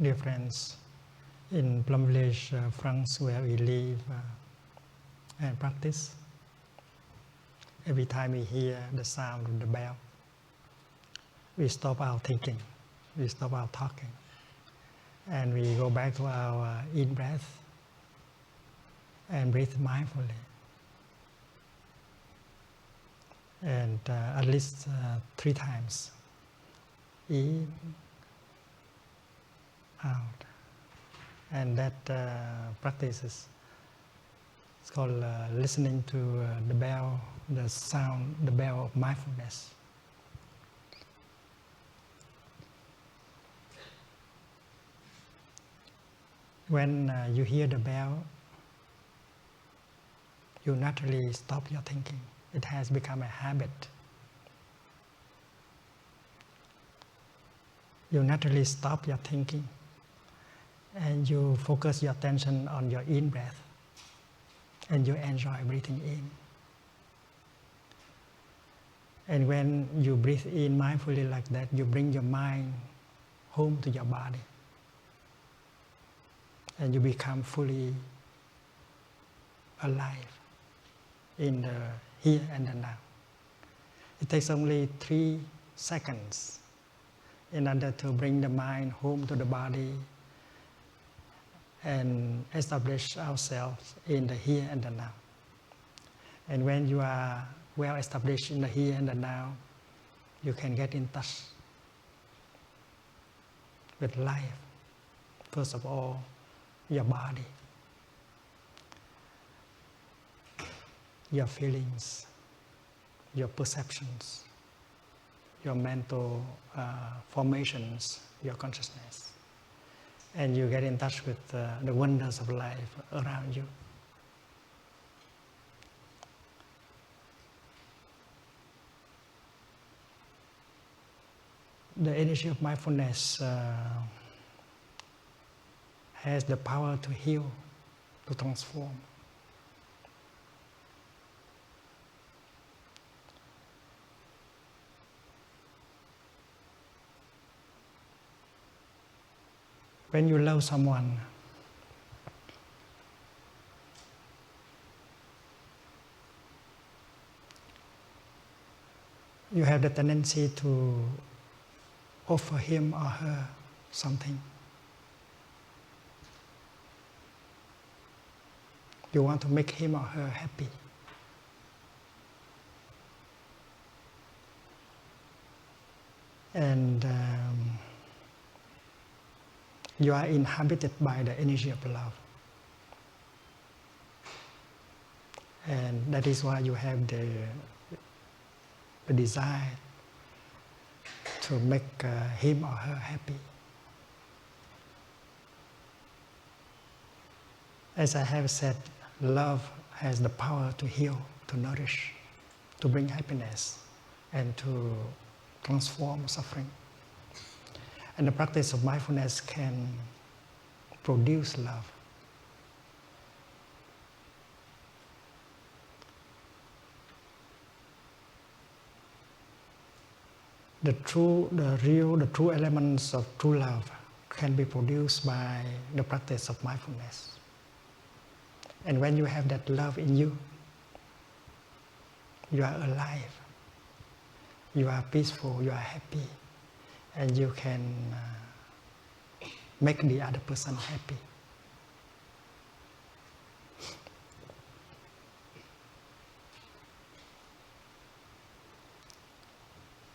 Dear friends, in Plum Village, France, where we live and practice, every time we hear the sound of the bell, we stop our thinking, we stop our talking, and we go back to our in-breath and breathe mindfully. And at least 3 times, in, out. And that practice is called listening to the bell, the sound, the bell of mindfulness. When you hear the bell, you naturally stop your thinking. It has become a habit. You naturally stop your thinking and you focus your attention on your in-breath and you enjoy breathing in. And when you breathe in mindfully like that, you bring your mind home to your body and you become fully alive in the here and the now. It takes only 3 seconds in order to bring the mind home to the body and establish ourselves in the here and the now. And when you are well established in the here and the now, you can get in touch with life. First of all, your body, your feelings, your perceptions, your mental formations, your consciousness. And you get in touch with the wonders of life around you. The energy of mindfulness has the power to heal, to transform. When you love someone, you have the tendency to offer him or her something. You want to make him or her happy. And you are inhabited by the energy of love. And that is why you have the desire to make him or her happy. As I have said, love has the power to heal, to nourish, to bring happiness, and to transform suffering. And the practice of mindfulness can produce love. The true elements of true love can be produced by the practice of mindfulness. And when you have that love in you, you are alive, you are peaceful, you are happy, and you can make the other person happy.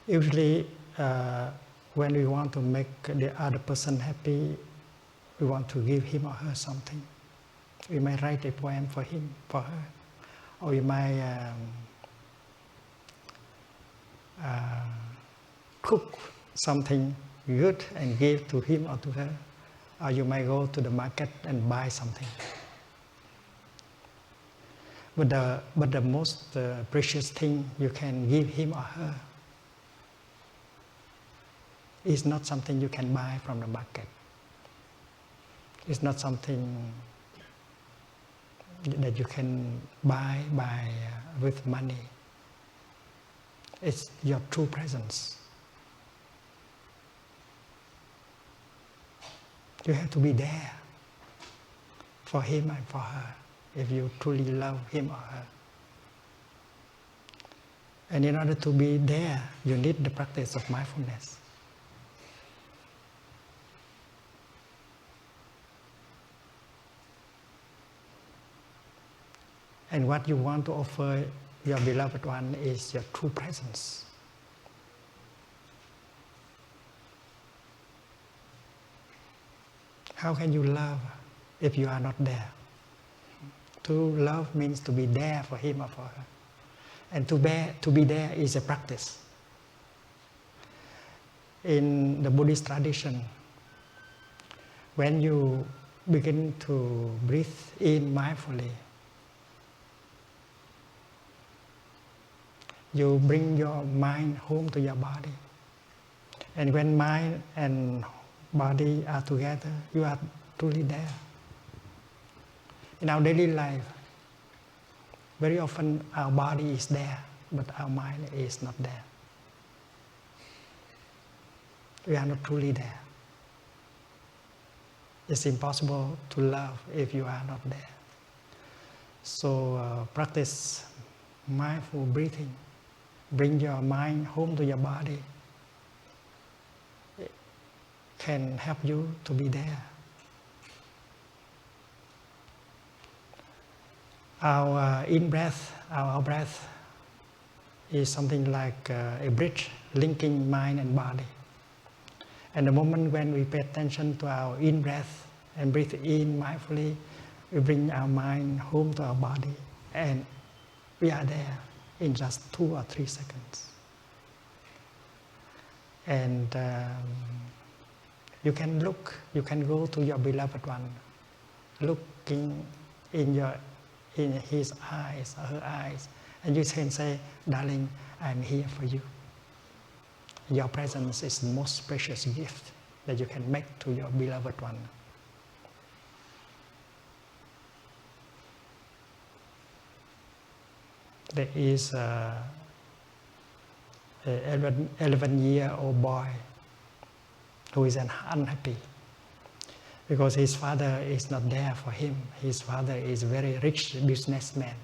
Usually, when we want to make the other person happy, we want to give him or her something. We might write a poem for him, for her, or we might cook something good and give to him or to her, or you might go to the market and buy something. But the most precious thing you can give him or her is not something you can buy from the market. It's not something that you can buy with money. It's your true presence. You have to be there for him and for her, if you truly love him or her. And in order to be there, you need the practice of mindfulness. And what you want to offer your beloved one is your true presence. How can you love if you are not there? To love means to be there for him or for her. And to be there is a practice. In the Buddhist tradition, when you begin to breathe in mindfully, you bring your mind home to your body. And when mind and body are together, you are truly there. In our daily life, very often our body is there, but our mind is not there. We are not truly there. It's impossible to love if you are not there. So practice mindful breathing. Bring your mind home to your body. It can help you to be there. Our in-breath, our out-breath is something like a bridge linking mind and body. And the moment when we pay attention to our in-breath and breathe in mindfully, we bring our mind home to our body, and we are there in just 2 or 3 seconds. And you can go to your beloved one, looking in his eyes or her eyes, and you can say, "Darling, I'm here for you." Your presence is the most precious gift that you can make to your beloved one. There is an 11-year-old boy who is unhappy because his father is not there for him. His father is a very rich businessman,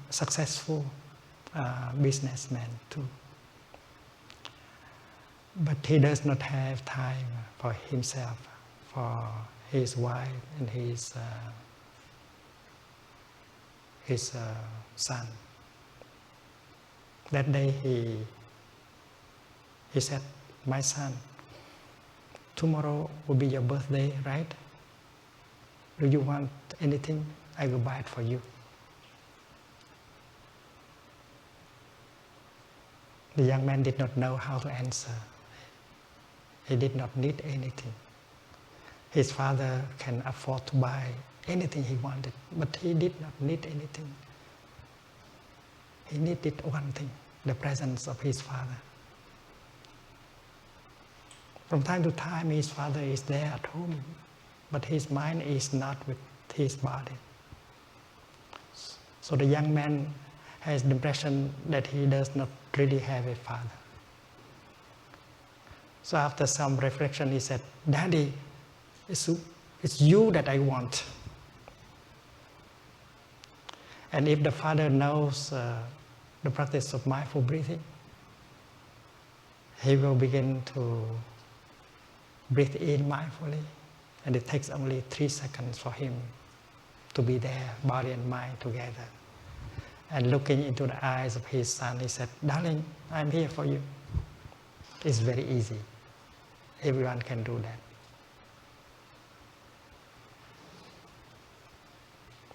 successful businessman too. But he does not have time for himself, for his wife and his son. That day he said, "My son, tomorrow will be your birthday, right? Do you want anything? I will buy it for you." The young man did not know how to answer. He did not need anything. His father can afford to buy anything he wanted, but he did not need anything. He needed one thing, the presence of his father. From time to time, his father is there at home, but his mind is not with his body. So the young man has the impression that he does not really have a father. So after some reflection, he said, "Daddy, it's you that I want." And if the father knows the practice of mindful breathing, he will begin to breathe in mindfully, and it takes only 3 seconds for him to be there, body and mind together. And looking into the eyes of his son, he said, "Darling, I'm here for you." It's very easy. Everyone can do that.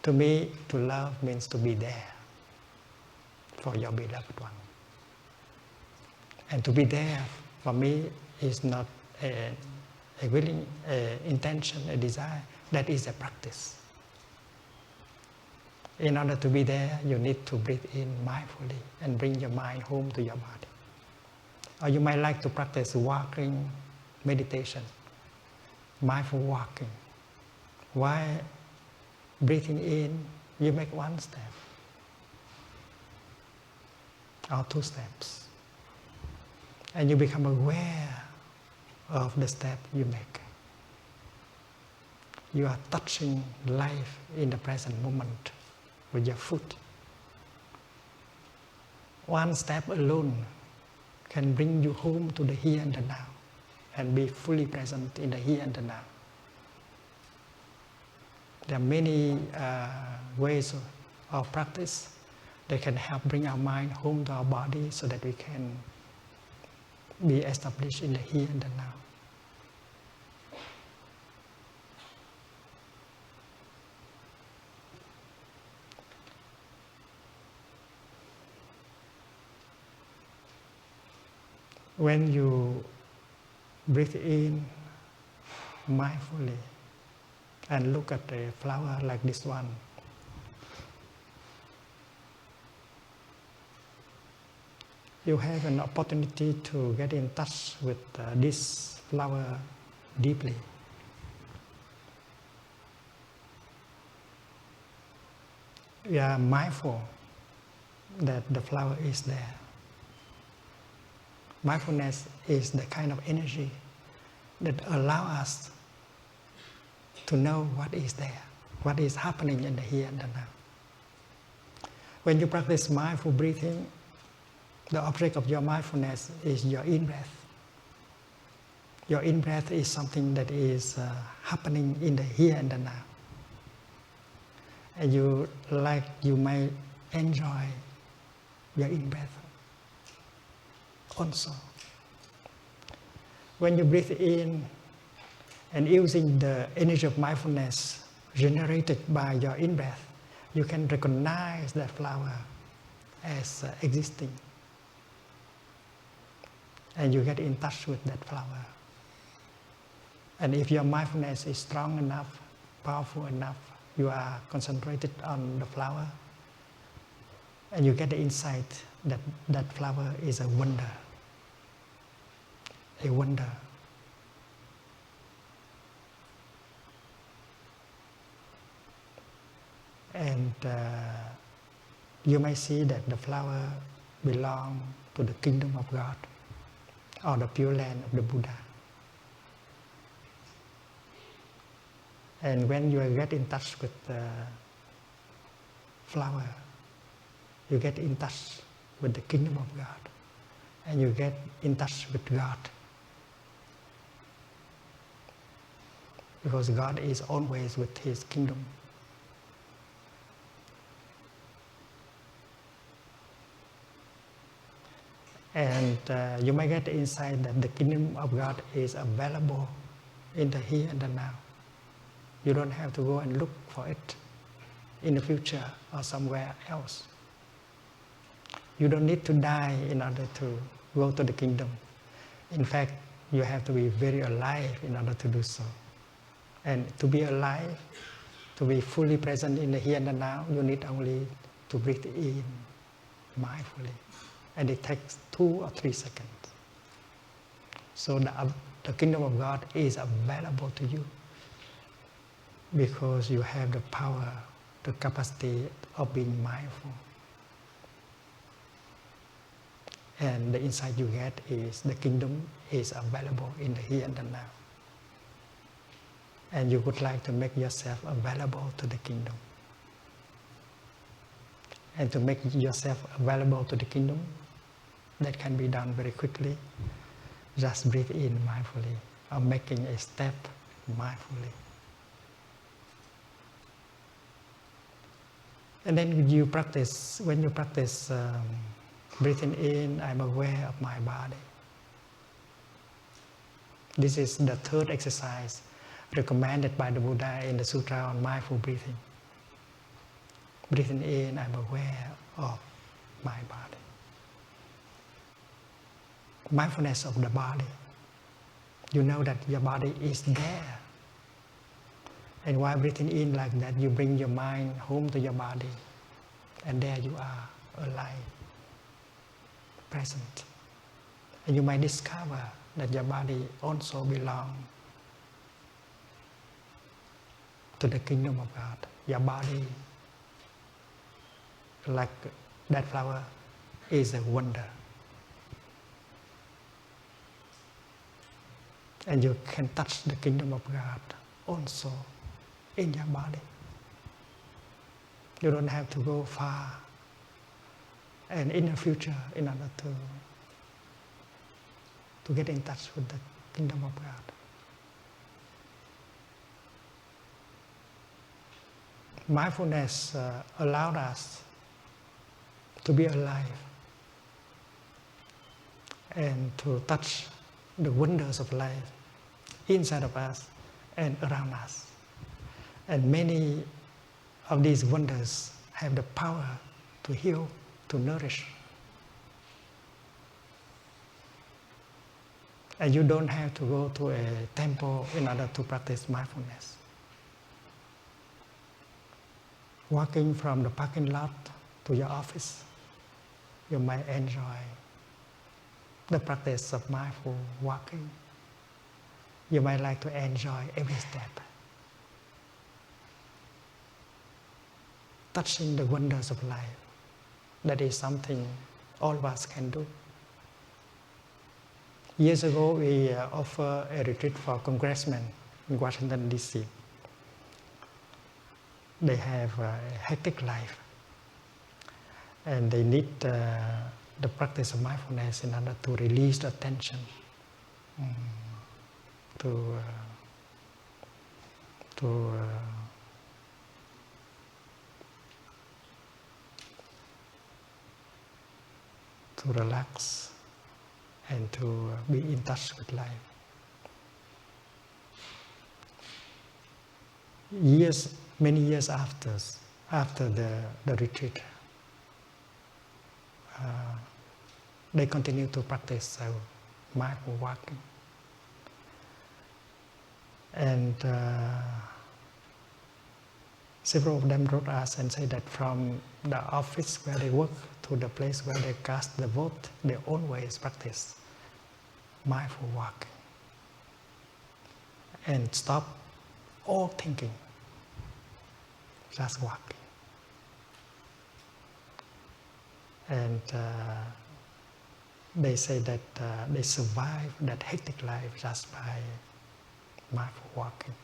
To me, to love means to be there for your beloved one. And to be there, for me, is not a willing intention, a desire. That is a practice. In order to be there, you need to breathe in mindfully and bring your mind home to your body. Or you might like to practice walking meditation, mindful walking. While breathing in, you make 1 step or 2 steps, and you become aware of the step you make. You are touching life in the present moment with your foot. One step alone can bring you home to the here and the now and be fully present in the here and the now. There are many ways of practice that can help bring our mind home to our body so that we can be established in the here and the now. When you breathe in mindfully and look at a flower like this one, you have an opportunity to get in touch with this flower deeply. We are mindful that the flower is there. Mindfulness is the kind of energy that allows us to know what is there, what is happening in the here and the now. When you practice mindful breathing, the object of your mindfulness is your in-breath. Your in-breath is something that is happening in the here and the now. And you may enjoy your in-breath also. When you breathe in and using the energy of mindfulness generated by your in-breath, you can recognize that flower as existing. And you get in touch with that flower. And if your mindfulness is strong enough, powerful enough, you are concentrated on the flower, and you get the insight that that flower is a wonder. A wonder. And you may see that the flower belongs to the kingdom of God or the pure land of the Buddha. And when you get in touch with the flower, you get in touch with the kingdom of God, and you get in touch with God. Because God is always with His kingdom. And you may get the insight that the kingdom of God is available in the here and the now. You don't have to go and look for it in the future or somewhere else. You don't need to die in order to go to the kingdom. In fact, you have to be very alive in order to do so. And to be alive, to be fully present in the here and the now, you need only to breathe in mindfully. And it takes 2 or 3 seconds. So the kingdom of God is available to you because you have the power, the capacity of being mindful. And the insight you get is the kingdom is available in the here and the now. And you would like to make yourself available to the kingdom. And to make yourself available to the kingdom, that can be done very quickly. Just breathe in mindfully, or making a step mindfully. And then when you practice breathing in, I'm aware of my body. This is the third exercise recommended by the Buddha in the Sutra on mindful breathing. Breathing in, I'm aware of my body. Mindfulness of the body. You know that your body is there. And while breathing in like that, you bring your mind home to your body. And there you are, alive, present. And you might discover that your body also belongs to the kingdom of God. Your body, like that flower, is a wonder. And you can touch the kingdom of God also in your body. You don't have to go far and in the future in order to get in touch with the kingdom of God. Mindfulness allowed us to be alive and to touch the wonders of life inside of us and around us. And many of these wonders have the power to heal, to nourish. And you don't have to go to a temple in order to practice mindfulness. Walking from the parking lot to your office, you might enjoy the practice of mindful walking. You might like to enjoy every step. Touching the wonders of life. That is something all of us can do. Years ago, we offered a retreat for congressmen in Washington, D.C. They have a hectic life, and they need the practice of mindfulness in order to release the tension, to relax and to be in touch with life. Many years after the retreat, they continue to practice mindful walking. And several of them wrote us and said that from the office where they work to the place where they cast the vote, they always practice mindful walking and stop all thinking, just walking. And they say that they survive that hectic life just by mindful walking.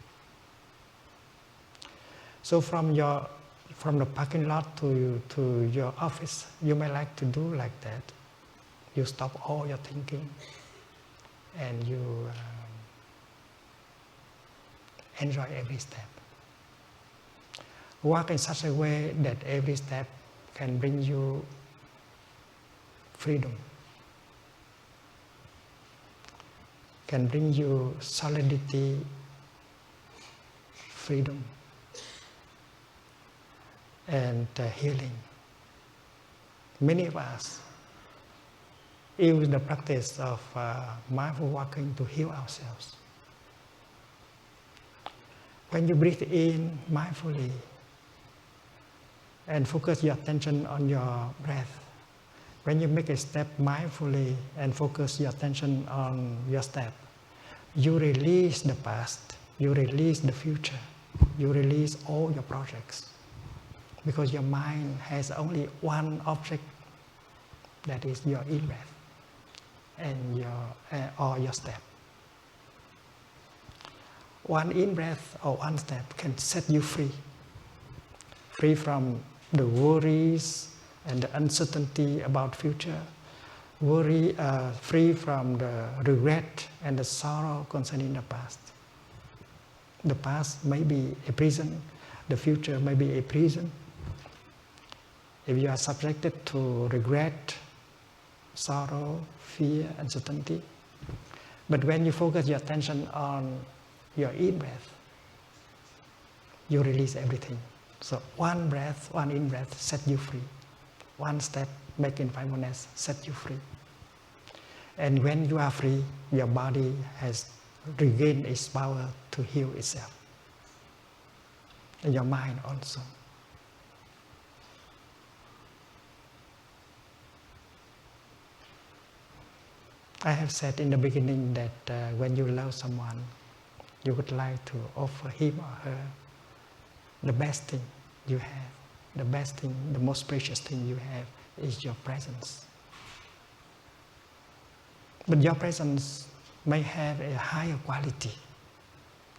So from the parking lot to your office, you may like to do like that. You stop all your thinking and you enjoy every step. Walk in such a way that every step can bring you freedom, can bring you solidity, freedom, and healing. Many of us use the practice of mindful walking to heal ourselves. When you breathe in mindfully and focus your attention on your breath, when you make a step mindfully and focus your attention on your step, you release the past, you release the future, you release all your projects. Because your mind has only one object, that is your in-breath and your step. One in-breath or one step can set you free from the worries and the uncertainty about future, free from the regret and the sorrow concerning the past. The past may be a prison, the future may be a prison. If you are subjected to regret, sorrow, fear, uncertainty, but when you focus your attention on your in-breath, you release everything. So one breath, one in-breath set you free. One step making mindfulness set you free. And when you are free, your body has regained its power to heal itself. And your mind also. I have said in the beginning that when you love someone, you would like to offer him or her the best thing you have. The best thing, the most precious thing you have is your presence. But your presence may have a higher quality.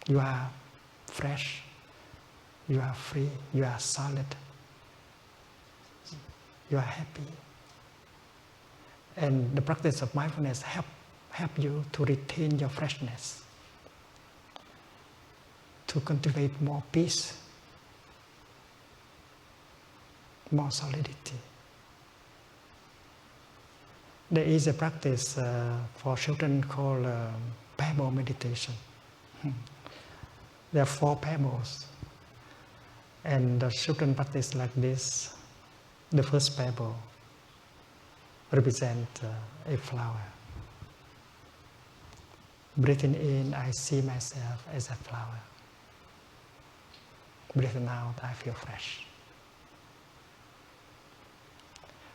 You are fresh, you are free, you are solid, you are happy. And the practice of mindfulness help you to retain your freshness, to cultivate more peace, more solidity. There is a practice for children called pebble meditation. There are 4 pebbles, and the children practice like this. The first pebble represents a flower. Breathing in, I see myself as a flower. Breathing out, I feel fresh.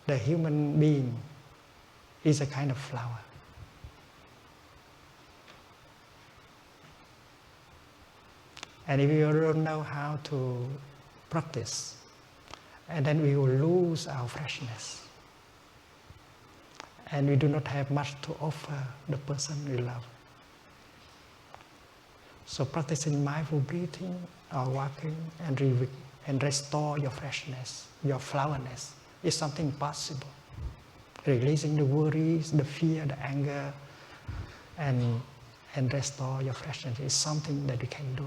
The human being is a kind of flower. And if we don't know how to practice, and then we will lose our freshness. And we do not have much to offer the person we love. So practicing mindful breathing or walking and restore your freshness, your flowerness, is something possible. Releasing the worries, the fear, the anger, and restore your freshness is something that we can do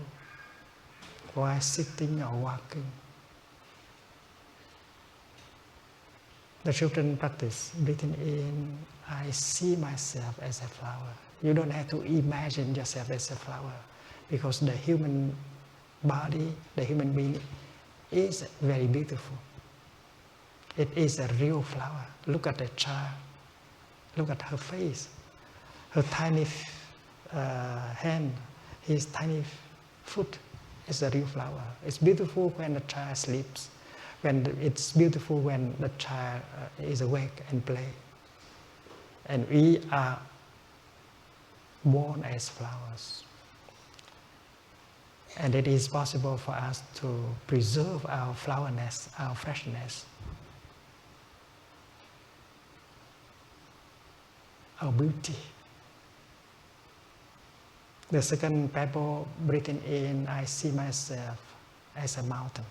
while sitting or walking. The children practice breathing in, I see myself as a flower. You don't have to imagine yourself as a flower, because the human body, the human being is very beautiful. It is a real flower. Look at the child. Look at her face. Her tiny hand, his tiny foot is a real flower. It's beautiful when the child sleeps. It's beautiful when the child is awake and play. And we are born as flowers. And it is possible for us to preserve our flowerness, our freshness, our beauty. The second pebble, breathing in, I see myself as a mountain.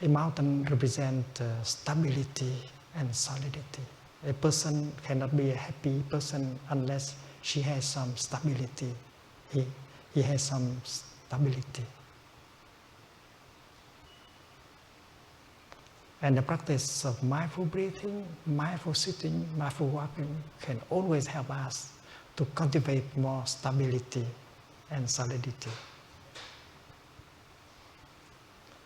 A mountain represents stability and solidity. A person cannot be a happy person unless she has some stability. He has some stability. And the practice of mindful breathing, mindful sitting, mindful walking can always help us to cultivate more stability and solidity.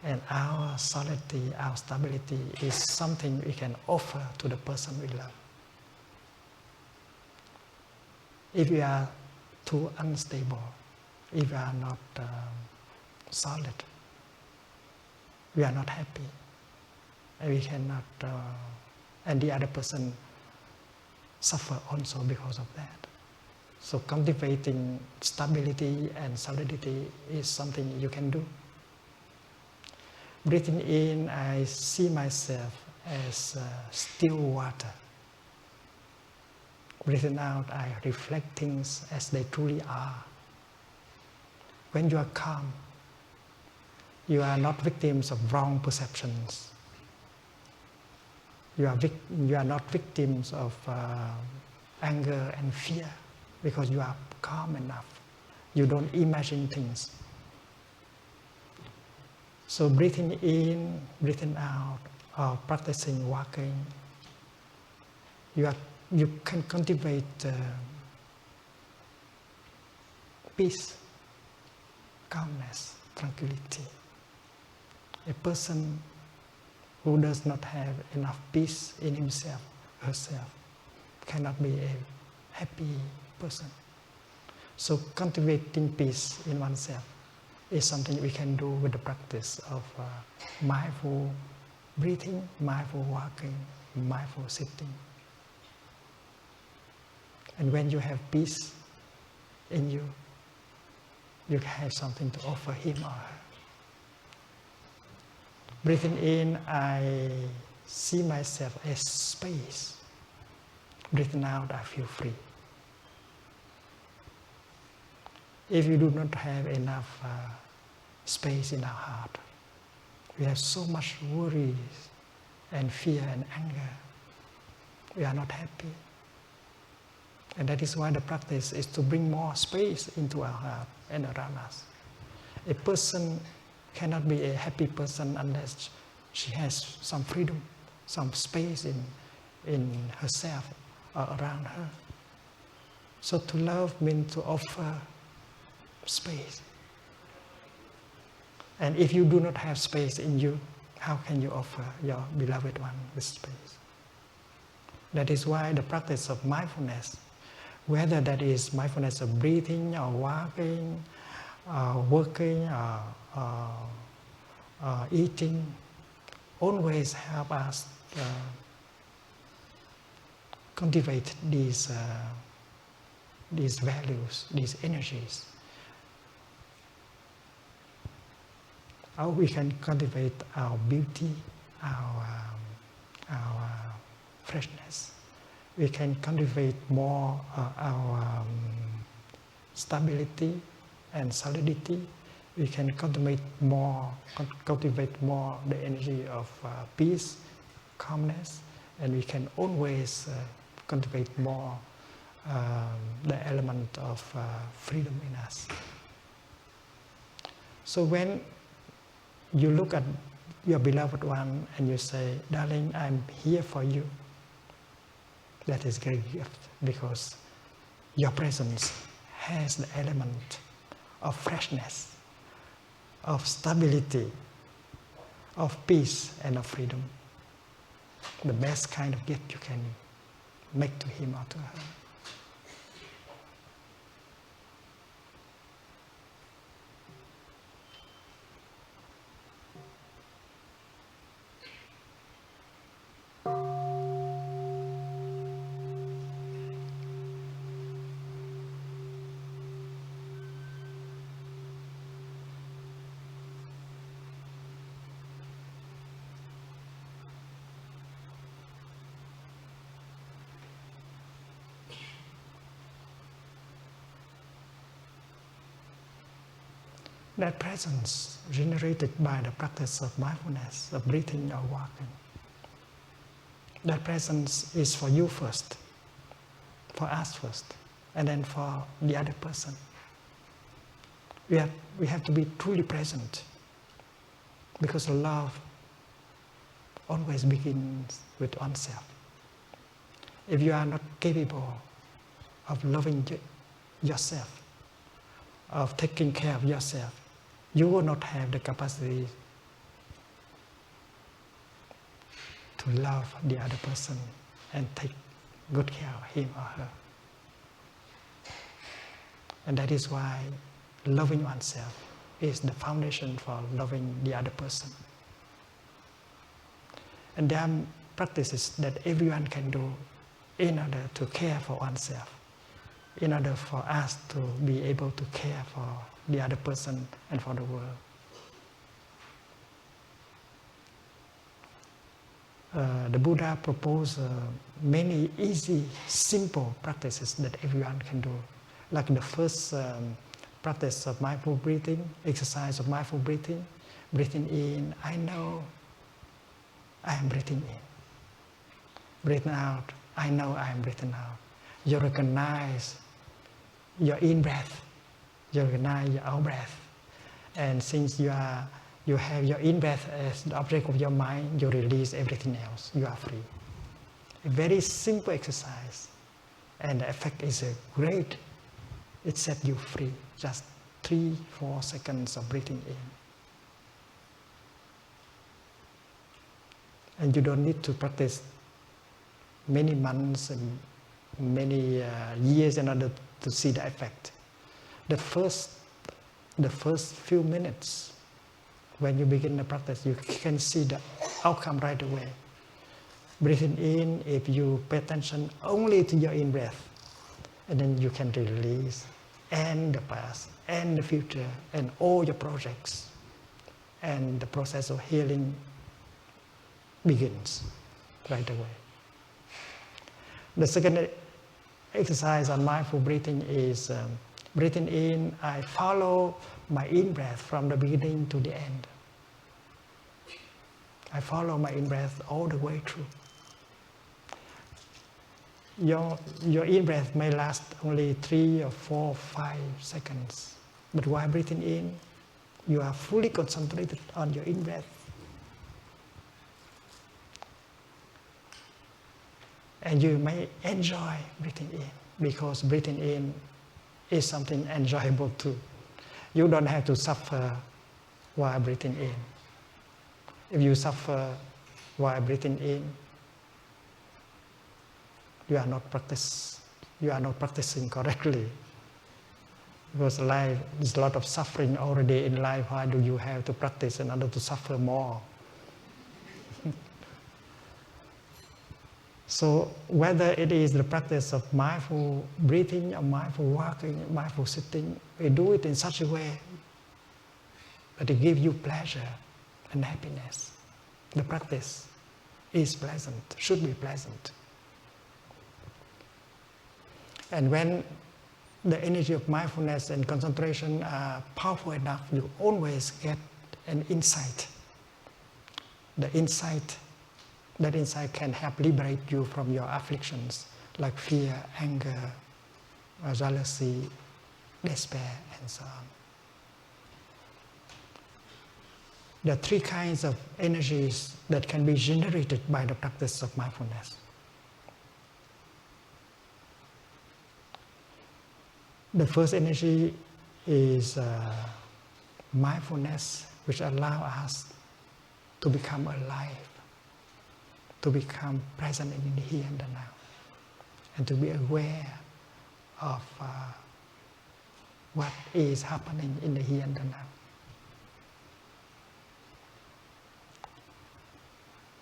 And our solidity, our stability is something we can offer to the person we love. If we are too unstable, if we are not solid, we are not happy, and we cannot, and the other person suffer also because of that. So cultivating stability and solidity is something you can do. Breathing in, I see myself as still water. Breathing out, I reflect things as they truly are. When you are calm, you are not victims of wrong perceptions. You are not victims of anger and fear, because you are calm enough. You don't imagine things. So breathing in, breathing out, or practicing walking, you can cultivate peace, calmness, tranquility. A person who does not have enough peace in himself, herself, cannot be a happy person. So cultivating peace in oneself is something we can do with the practice of mindful breathing, mindful walking, mindful sitting. And when you have peace in you, you have something to offer him or her. Breathing in, I see myself as space. Breathing out, I feel free. If you do not have enough space in our heart, we have so much worries and fear and anger. We are not happy. And that is why the practice is to bring more space into our heart and around us. A person cannot be a happy person unless she has some freedom, some space in herself or around her. So to love means to offer space. And if you do not have space in you, how can you offer your beloved one with space? That is why the practice of mindfulness, whether that is mindfulness of breathing or walking, working, or eating, always help us cultivate these values, these energies. How we can cultivate our beauty, our freshness. We can cultivate more our stability and solidity. We can cultivate more the energy of peace, calmness, and we can always cultivate more the element of freedom in us. So when you look at your beloved one and you say, darling, I'm here for you, that is a great gift, because your presence has the element of freshness, of stability, of peace, and of freedom. The best kind of gift you can make to him or to her. That presence generated by the practice of mindfulness, of breathing or walking, that presence is for you first, for us first, and then for the other person. We have to be truly present, because love always begins with oneself. If you are not capable of loving yourself, of taking care of yourself, you will not have the capacity to love the other person and take good care of him or her. And that is why loving oneself is the foundation for loving the other person. And there are practices that everyone can do in order to care for oneself, in order for us to be able to care for the other person and for the world. The Buddha proposed many easy, simple practices that everyone can do. Like the first practice of mindful breathing, exercise of mindful breathing, breathing in, I know I am breathing in. Breathing out, I know I am breathing out. You recognize your in-breath, you recognize your out-breath. And since you have your in-breath as the object of your mind, you release everything else, you are free. A very simple exercise, and the effect is great. It sets you free, just 3-4 seconds of breathing in. And you don't need to practice many months and many years in order to see the effect. The first few minutes, when you begin the practice, you can see the outcome right away. Breathing in, if you pay attention only to your in-breath, and then you can release, and the past, and the future, and all your projects, and the process of healing begins right away. The second exercise on mindful breathing is breathing in. I follow my in-breath from the beginning to the end. I follow my in-breath all the way through. Your in-breath may last only 3 or 4 or 5 seconds. But while breathing in, you are fully concentrated on your in-breath. And you may enjoy breathing in, because breathing in is something enjoyable too. You don't have to suffer while breathing in. If you suffer while breathing in, you are not practicing correctly. Because life, there's a lot of suffering already in life. Why do you have to practice in order to suffer more? So whether it is the practice of mindful breathing or mindful walking, mindful sitting, we do it in such a way that it gives you pleasure and happiness. The practice is pleasant, should be pleasant. And when the energy of mindfulness and concentration are powerful enough, you always get an insight. That insight can help liberate you from your afflictions, like fear, anger, jealousy, despair, and so on. There are 3 kinds of energies that can be generated by the practice of mindfulness. The first energy is mindfulness, which allows us to become alive, to become present in the here and the now, and to be aware of what is happening in the here and the now.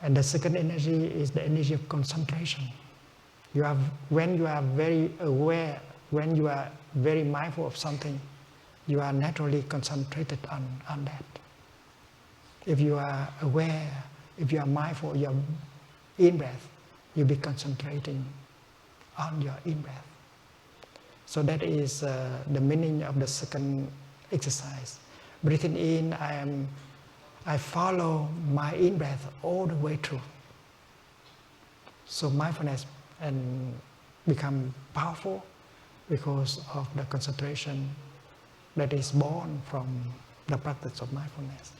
And the second energy is the energy of concentration. When you are very aware, when you are very mindful of something, you are naturally concentrated on that. If you are aware, if you are mindful of your in-breath, you'll be concentrating on your in-breath. So that is the meaning of the second exercise. Breathing in, I follow my in-breath all the way through. So mindfulness and become powerful because of the concentration that is born from the practice of mindfulness.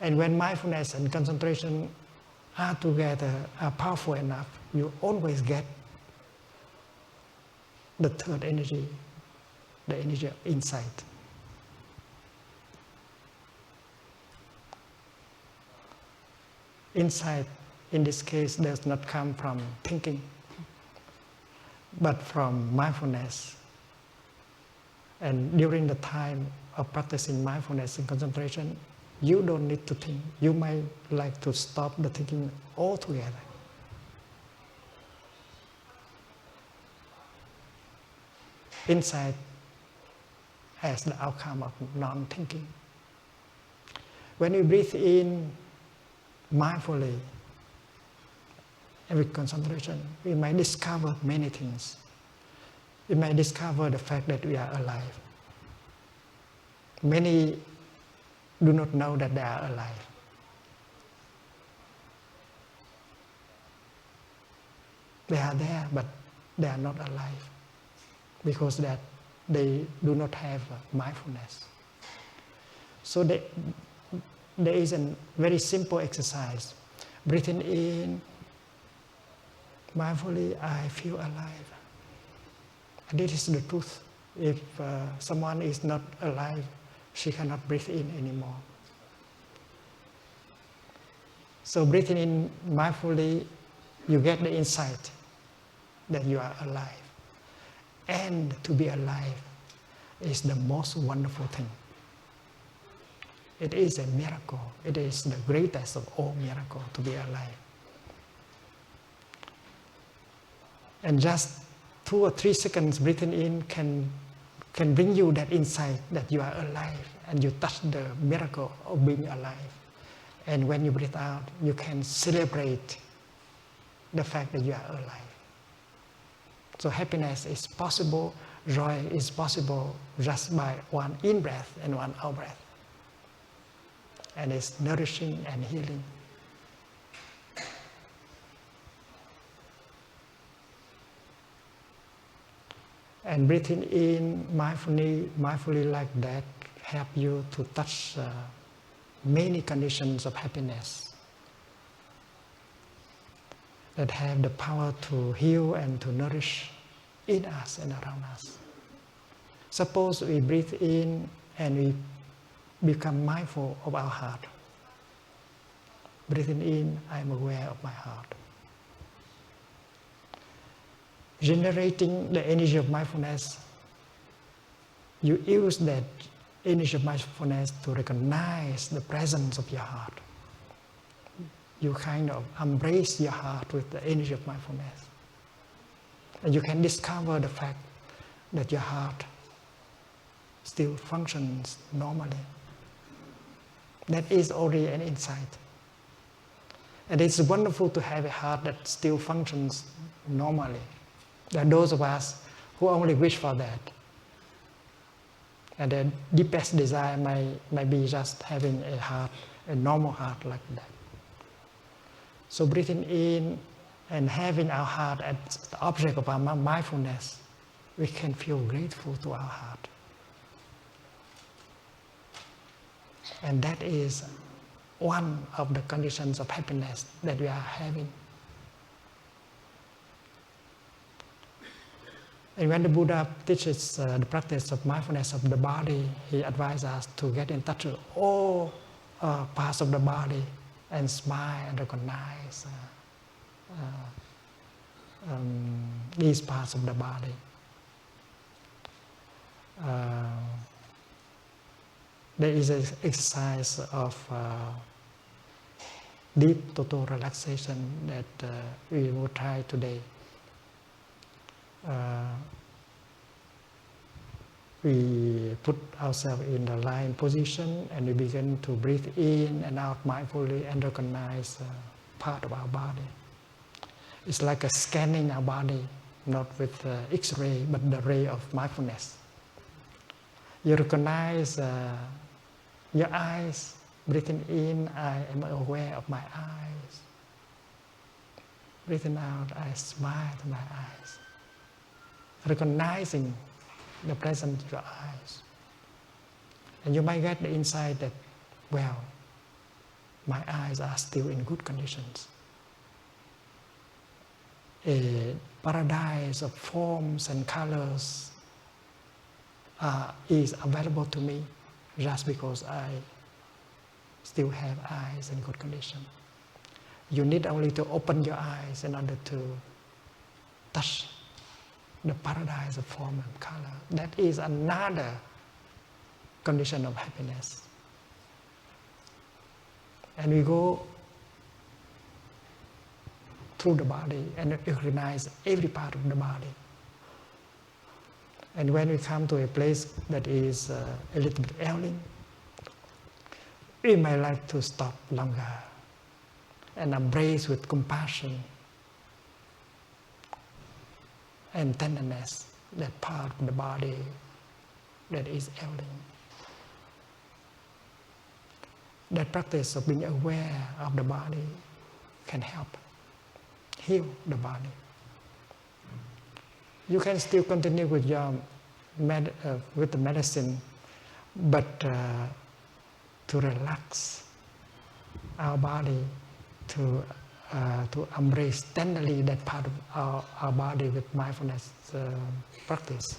And when mindfulness and concentration are together, are powerful enough, you always get the third energy, the energy of insight. Insight, in this case, does not come from thinking, but from mindfulness. And during the time of practicing mindfulness and concentration, you don't need to think. You might like to stop the thinking altogether. Insight as the outcome of non-thinking. When we breathe in mindfully and with concentration, we might discover many things. We might discover the fact that we are alive. Many do not know that they are alive. They are there, but they are not alive because that they do not have mindfulness. So there is a very simple exercise. Breathing in mindfully, I feel alive. And this is the truth. If someone is not alive, she cannot breathe in anymore. So breathing in mindfully, you get the insight that you are alive. And to be alive is the most wonderful thing. It is a miracle. It is the greatest of all miracles to be alive. And just 2 or 3 seconds breathing in can bring you that insight that you are alive, and you touch the miracle of being alive. And when you breathe out, you can celebrate the fact that you are alive. So happiness is possible, joy is possible just by one in-breath and one out-breath. And it's nourishing and healing. And breathing in mindfully like that help you to touch many conditions of happiness that have the power to heal and to nourish in us and around us. Suppose we breathe in and we become mindful of our heart. Breathing in, I am aware of my heart. Generating the energy of mindfulness, you use that energy of mindfulness to recognize the presence of your heart. You kind of embrace your heart with the energy of mindfulness. And you can discover the fact that your heart still functions normally. That is already an insight. And it's wonderful to have a heart that still functions normally. There are those of us who only wish for that. And the deepest desire may be just having a heart, a normal heart like that. So breathing in and having our heart as the object of our mindfulness, we can feel grateful to our heart. And that is one of the conditions of happiness that we are having. And when the Buddha teaches the practice of mindfulness of the body, he advises us to get in touch with all parts of the body and smile and recognize these parts of the body. There is an exercise of deep total relaxation that we will try today. We put ourselves in the lying position and we begin to breathe in and out mindfully and recognize part of our body. It's like a scanning our body, not with X-ray, but the ray of mindfulness. You recognize your eyes. Breathing in, I am aware of my eyes. Breathing out, I smile to my eyes. Recognizing the presence of your eyes. And you might get the insight that, well, my eyes are still in good conditions. A paradise of forms and colors is available to me just because I still have eyes in good condition. You need only to open your eyes in order to touch the paradise of form and color. That is another condition of happiness. And we go through the body and recognize every part of the body. And when we come to a place that is a little bit ailing, we may like to stop longer and embrace with compassion and tenderness that part of the body that is ailing. That practice of being aware of the body can help heal the body. You can still continue with your with the medicine, but to relax our body, to embrace tenderly that part of our body with mindfulness practice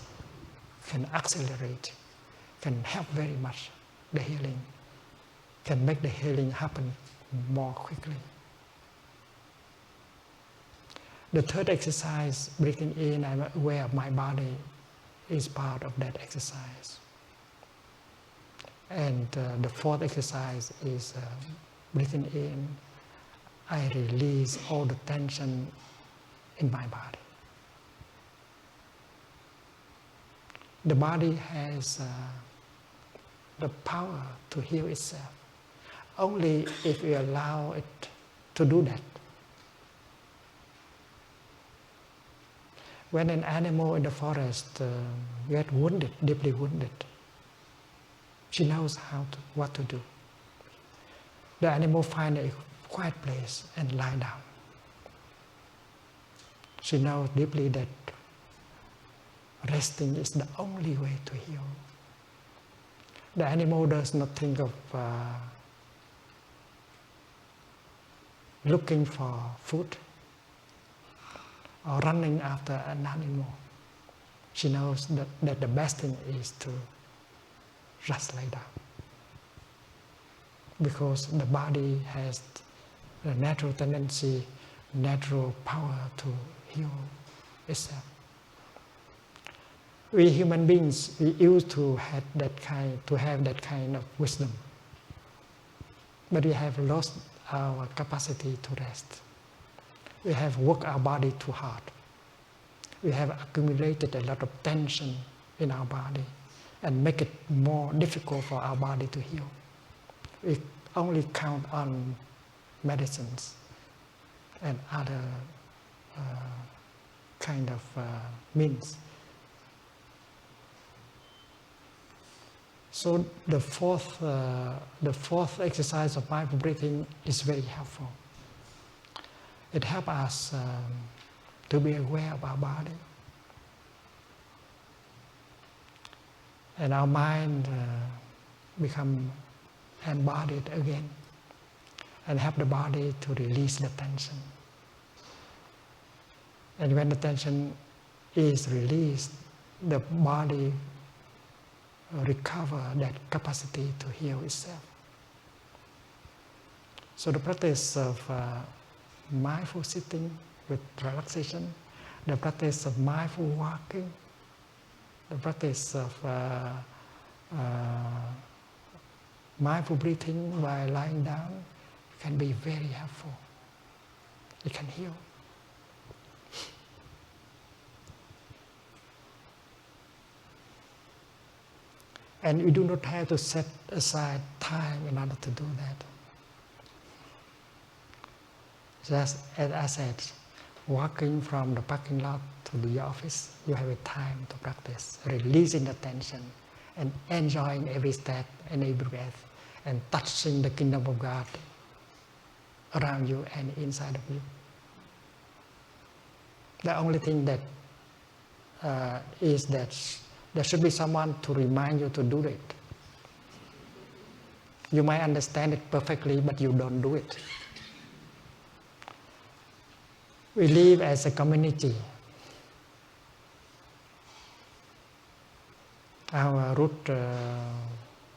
can accelerate, can help very much the healing, can make the healing happen more quickly. The third exercise, breathing in, I'm aware of my body, is part of that exercise. And the fourth exercise is breathing in, I release all the tension in my body. The body has the power to heal itself. only if we allow it to do that. When an animal in the forest gets wounded, deeply wounded, she knows what to do. The animal finds a quiet place and lie down. She knows deeply that resting is the only way to heal. The animal does not think of looking for food or running after an animal. She knows that the best thing is to just lay down. Because the body has a natural tendency, natural power to heal itself. We human beings, we used to have that kind of wisdom. But we have lost our capacity to rest. We have worked our body too hard. We have accumulated a lot of tension in our body and make it more difficult for our body to heal. We only count on medicines and other kind of means. So the fourth exercise of mindful breathing is very helpful. It helps us to be aware of our body. And our mind become embodied again and help the body to release the tension. And when the tension is released, the body recover that capacity to heal itself. So the practice of mindful sitting with relaxation, the practice of mindful walking, the practice of mindful breathing while lying down can be very helpful. It can heal. And we do not have to set aside time in order to do that. Just as I said, walking from the parking lot to the office, you have a time to practice, releasing the tension and enjoying every step and every breath and touching the kingdom of God around you and inside of you. The only thing that is that there should be someone to remind you to do it. You might understand it perfectly, but you don't do it. We live as a community. Our root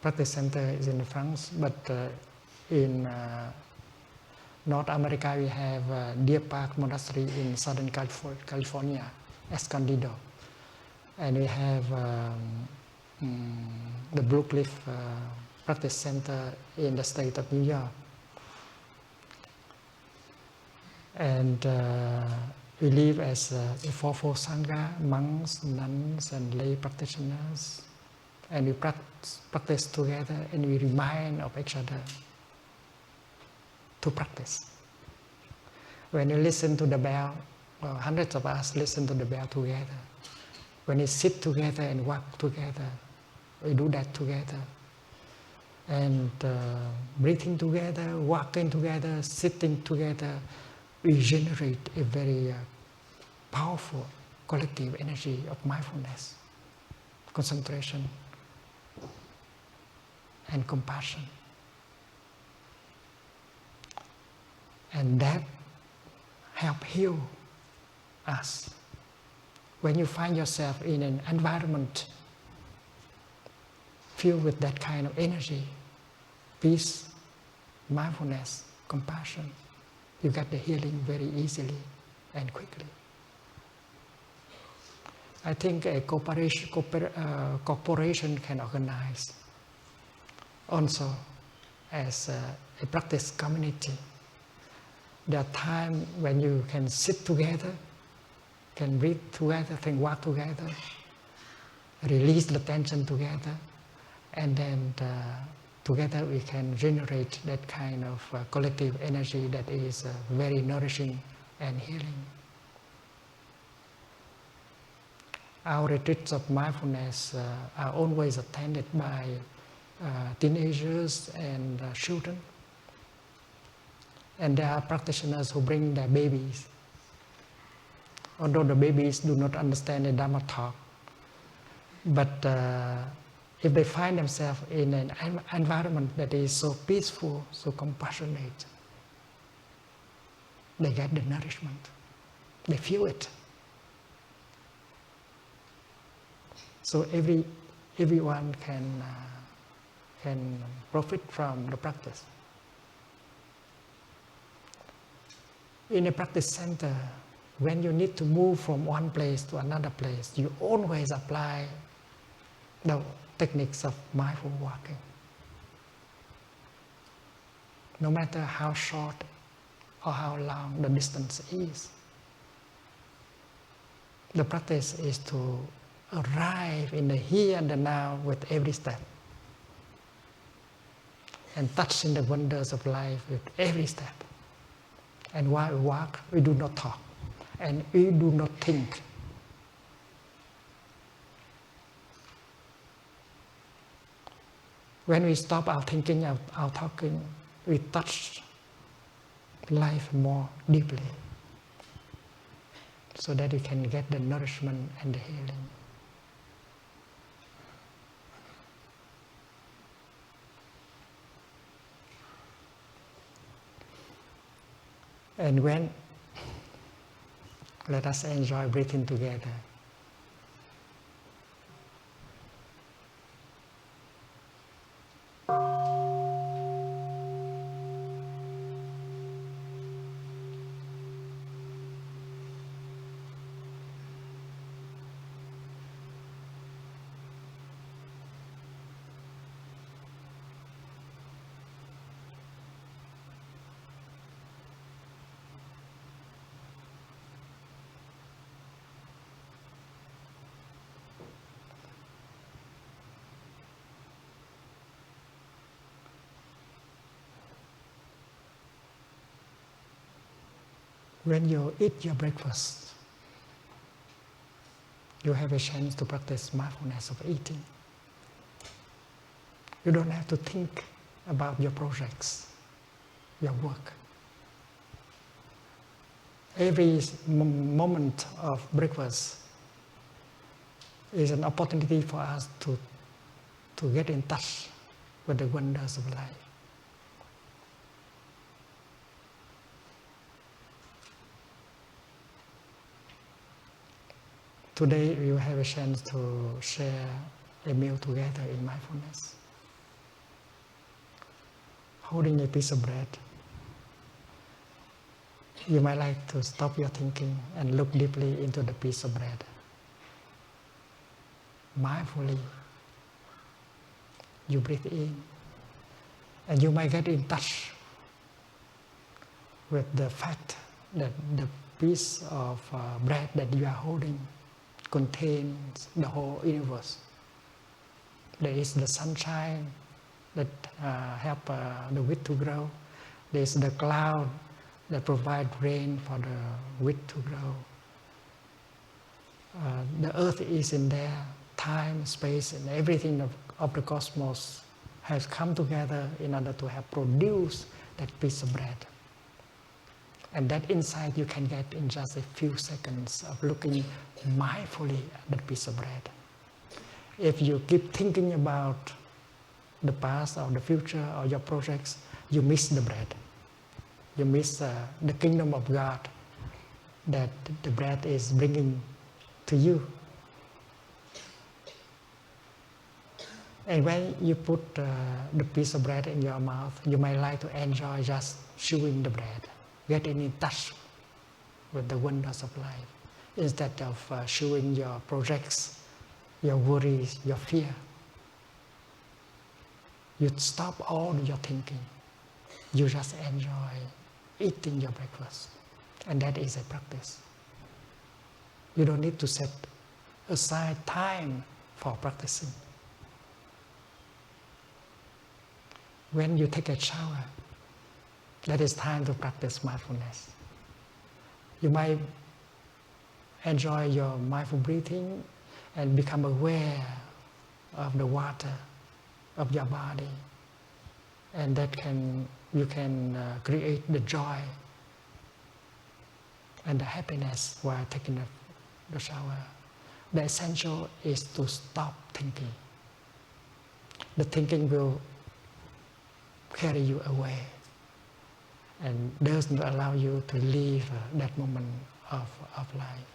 practice center is in France, but in North America we have Deer Park Monastery in Southern California, Escondido. And we have the Blue Cliff Practice Center in the state of New York. And we live as a fourfold Sangha, monks, nuns, and lay practitioners. And we practice together and we remind of each other to practice. When you listen to the bell, well, hundreds of us listen to the bell together. When we sit together and walk together, we do that together. And breathing together, walking together, sitting together, we generate a very powerful collective energy of mindfulness, concentration, and compassion. And that helps heal us. When you find yourself in an environment filled with that kind of energy, peace, mindfulness, compassion, you get the healing very easily and quickly. I think a corporation can organize also as a practice community. There are times when you can sit together, can breathe together, can walk together, release the tension together, and then together we can generate that kind of collective energy that is very nourishing and healing. Our retreats of mindfulness are always attended by teenagers and children. And there are practitioners who bring their babies. Although the babies do not understand the Dharma talk, but if they find themselves in an environment that is so peaceful, so compassionate, they get the nourishment. They feel it. So everyone can profit from the practice. In a practice center, when you need to move from one place to another place, you always apply the techniques of mindful walking. No matter how short or how long the distance is. The practice is to arrive in the here and the now with every step. And touch in the wonders of life with every step. And while we walk, we do not talk. And we do not think. When we stop our thinking, our talking, we touch life more deeply, so that we can get the nourishment and the healing. And let us enjoy breathing together. When you eat your breakfast, you have a chance to practice mindfulness of eating. You don't have to think about your projects, your work. Every moment of breakfast is an opportunity for us to get in touch with the wonders of life. Today you have a chance to share a meal together in mindfulness. Holding a piece of bread, you might like to stop your thinking and look deeply into the piece of bread. Mindfully, you breathe in, and you might get in touch with the fact that the piece of bread that you are holding contains the whole universe. There is the sunshine that help the wheat to grow. There is the cloud that provide rain for the wheat to grow. The earth is in there. Time, space, and everything of the cosmos has come together in order to have produced that piece of bread. And that insight you can get in just a few seconds of looking mindfully at that piece of bread. If you keep thinking about the past or the future or your projects, you miss the bread. You miss the kingdom of God that the bread is bringing to you. And when you put the piece of bread in your mouth, you might like to enjoy just chewing the bread, getting in touch with the wonders of life, instead of chewing your projects, your worries, your fear. You stop all your thinking. You just enjoy eating your breakfast. And that is a practice. You don't need to set aside time for practicing. when you take a shower, that is time to practice mindfulness. You might enjoy your mindful breathing and become aware of the water of your body, and you can create the joy and the happiness while taking the shower. The essential is to stop thinking. The thinking will carry you away and does not allow you to live that moment of life.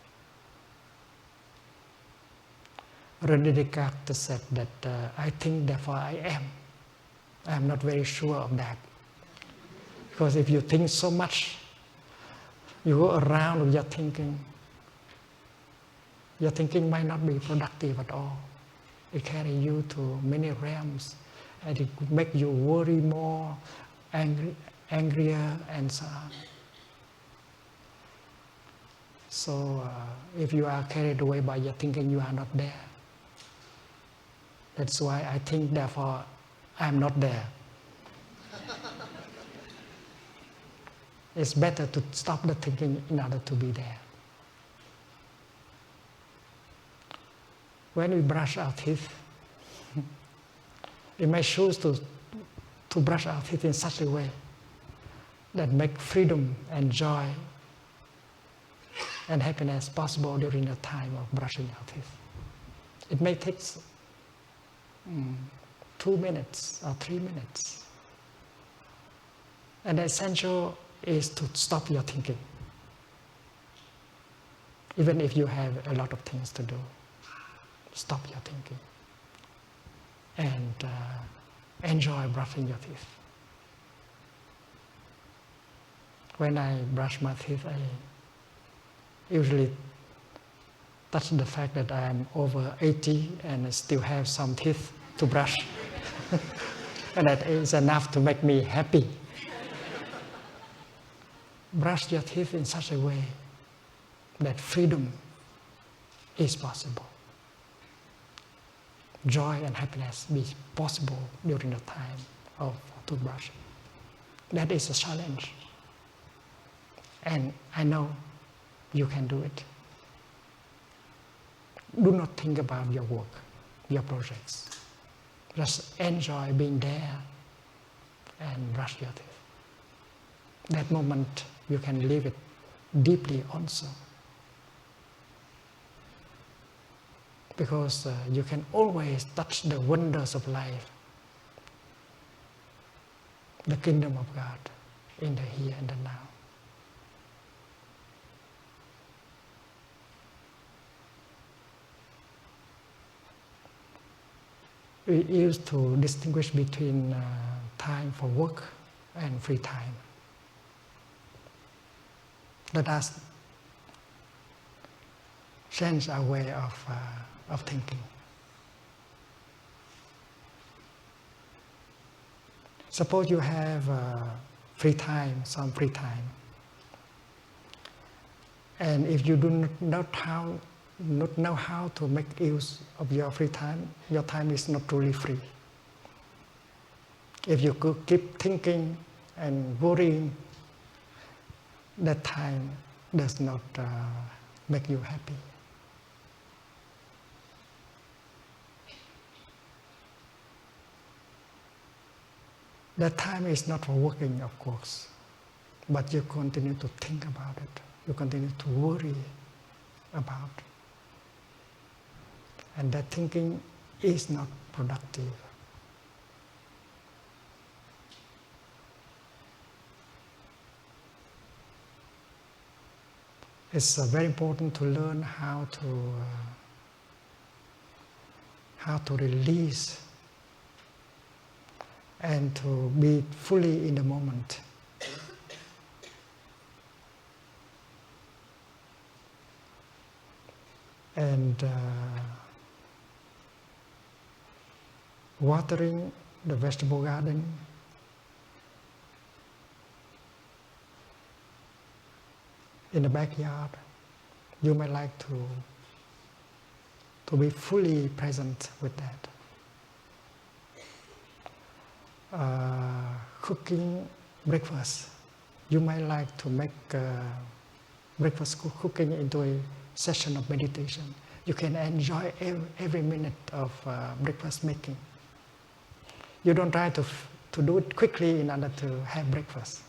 René Descartes said that I think, therefore I am. I am not very sure of that. Because if you think so much, you go around with your thinking might not be productive at all. It carries you to many realms, and it could make you worry more, angrier, and so on. So if you are carried away by your thinking, you are not there. That's why I think, therefore I am not there. It's better to stop the thinking in order to be there. When we brush our teeth, we may choose to brush our teeth in such a way that make freedom and joy and happiness possible during the time of brushing our teeth. It may take 2 minutes or 3 minutes. And the essential is to stop your thinking. Even if you have a lot of things to do, stop your thinking and enjoy brushing your teeth. When I brush my teeth, I usually touch the fact that I am over 80 and I still have some teeth to brush. And that is enough to make me happy. Brush your teeth in such a way that freedom is possible. Joy and happiness be possible during the time of toothbrushing. That is a challenge. And I know you can do it. Do not think about your work, your projects. Just enjoy being there and brush your teeth. That moment you can live it deeply also. Because you can always touch the wonders of life, the kingdom of God in the here and the now. We used to distinguish between time for work and free time. Let us change our way of thinking. Suppose you have some free time, and if you do not know how to make use of your free time, your time is not truly free. If you could keep thinking and worrying, that time does not make you happy. That time is not for working, of course, but you continue to think about it. You continue to worry about it. And that thinking is not productive. It's very important to learn how to release and to be fully in the moment. And watering the vegetable garden, in the backyard, you may like to be fully present with that. cooking breakfast. You might like to make breakfast cooking into a session of meditation. You can enjoy every minute of breakfast making. You don't try to do it quickly in order to have breakfast.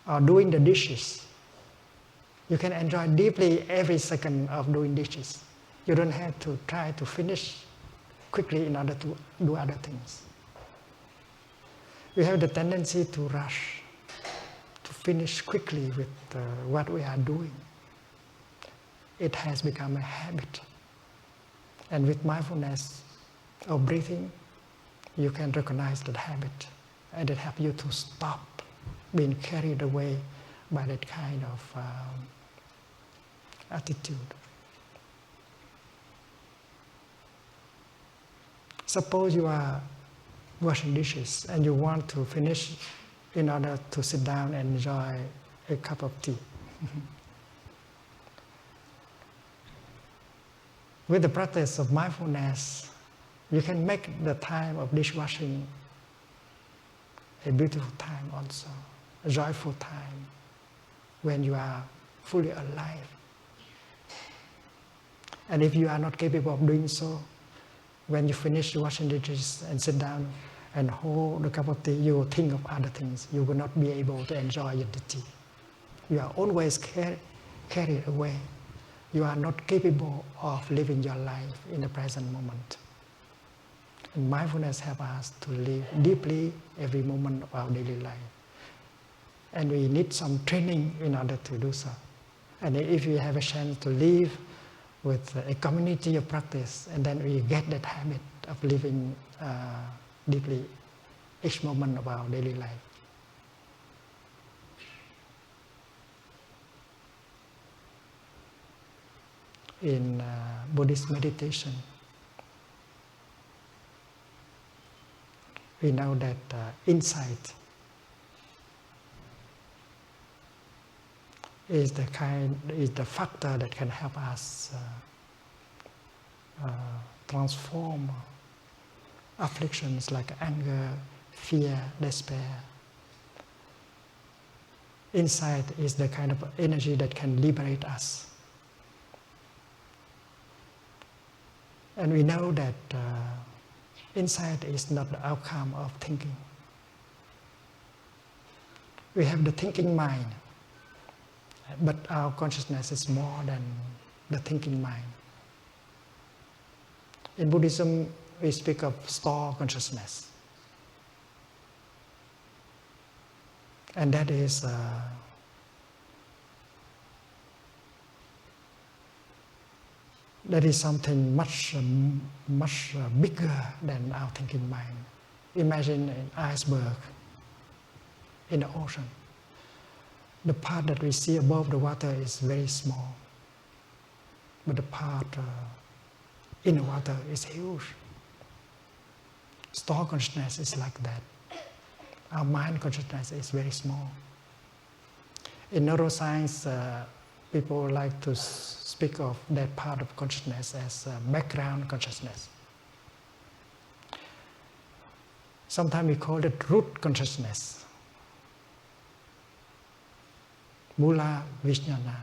Or doing the dishes. You can enjoy deeply every second of doing dishes. You don't have to try to finish quickly in order to do other things. We have the tendency to rush, to finish quickly with what we are doing. It has become a habit. And with mindfulness of breathing, you can recognize that habit, and it helps you to stop being carried away by that kind of attitude. Suppose you are washing dishes and you want to finish in order to sit down and enjoy a cup of tea. With the practice of mindfulness, you can make the time of dishwashing a beautiful time also, a joyful time, when you are fully alive. And if you are not capable of doing so, when you finish washing the dishes and sit down and hold the cup of tea, you will think of other things. You will not be able to enjoy the tea. You are always carried away. You are not capable of living your life in the present moment. And mindfulness helps us to live deeply every moment of our daily life. And we need some training in order to do so. And if you have a chance to live with a community of practice, and then we get that habit of living deeply each moment of our daily life. In Buddhist meditation, we know that insight is the factor that can help us transform afflictions like anger, fear, despair. Insight is the kind of energy that can liberate us. And we know that insight is not the outcome of thinking. We have the thinking mind, but our consciousness is more than the thinking mind. In Buddhism, we speak of store consciousness. And that is something much bigger than our thinking mind. Imagine an iceberg in the ocean. The part that we see above the water is very small, but the part in the water is huge. Store consciousness is like that. Our mind consciousness is very small. In neuroscience, people like to speak of that part of consciousness as background consciousness. Sometimes we call it root consciousness. Mula Vijnana.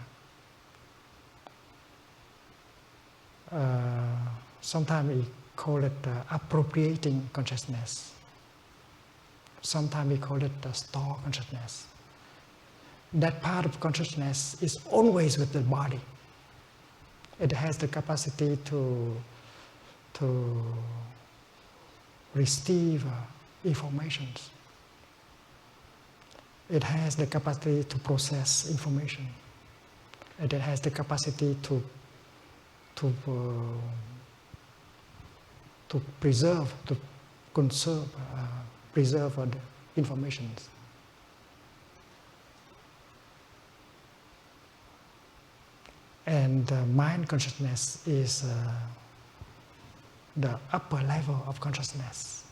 Sometimes we call it appropriating consciousness. Sometimes we call it store consciousness. That part of consciousness is always with the body. It has the capacity to receive informations. It has the capacity to process information. And it has the capacity to preserve, to conserve, preserve the information. And mind consciousness is the upper level of consciousness.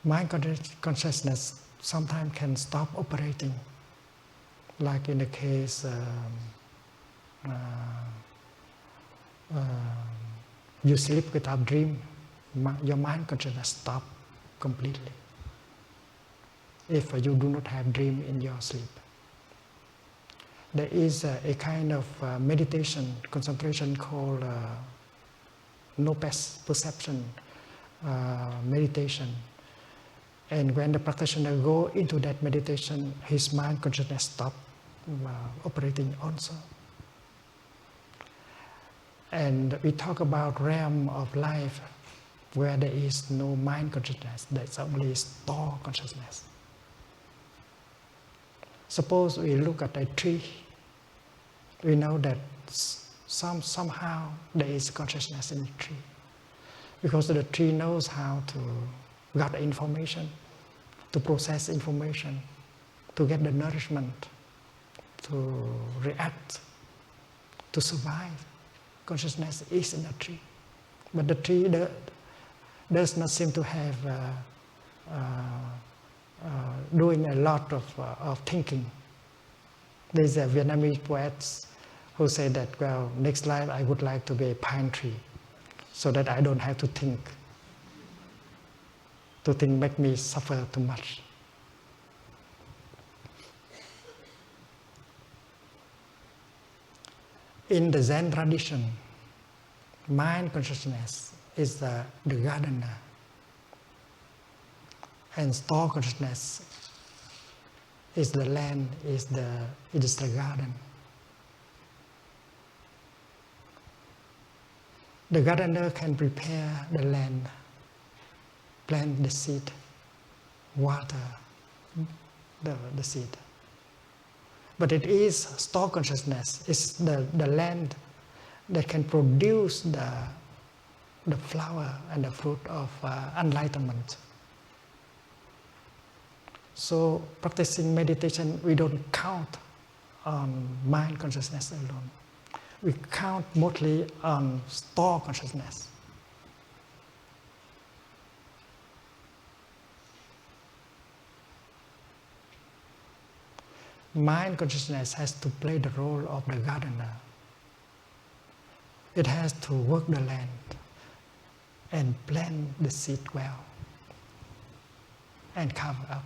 Mind consciousness sometimes can stop operating, like in the case you sleep without dream. your mind consciousness stop completely. If you do not have dream in your sleep, there is a kind of meditation, concentration called no perception meditation. And when the practitioner go into that meditation, his mind consciousness stop operating also. And we talk about realm of life where there is no mind consciousness, there's only store consciousness. Suppose we look at a tree, we know that somehow there is consciousness in the tree, because the tree knows how to gather information, to process information, to get the nourishment, to react, to survive. Consciousness is in the tree, but the tree does not seem to have doing a lot of thinking. There's a Vietnamese poet who said that, well, next life I would like to be a pine tree, so that I don't have to think. To think make me suffer too much. In the Zen tradition, mind consciousness is the gardener, and store consciousness is the land, is the garden. The gardener can prepare the land, plant the seed, water the seed. But it is store consciousness, it's the land that can produce the flower and the fruit of enlightenment. So practicing meditation, we don't count on mind consciousness alone. We count mostly on store consciousness. Mind consciousness has to play the role of the gardener. It has to work the land and plant the seed well, and cover up,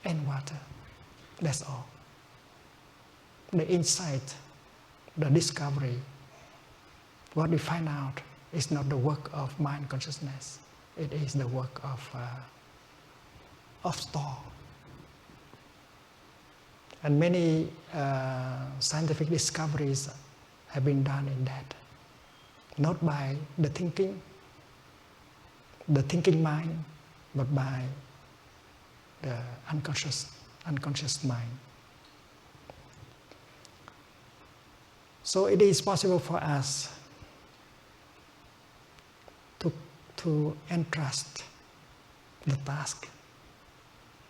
and water. That's all. The insight, the discovery, what we find out is not the work of mind consciousness. It is the work of store. And many scientific discoveries have been done in that. Not by the thinking mind, but by the unconscious mind. So it is possible for us to entrust the task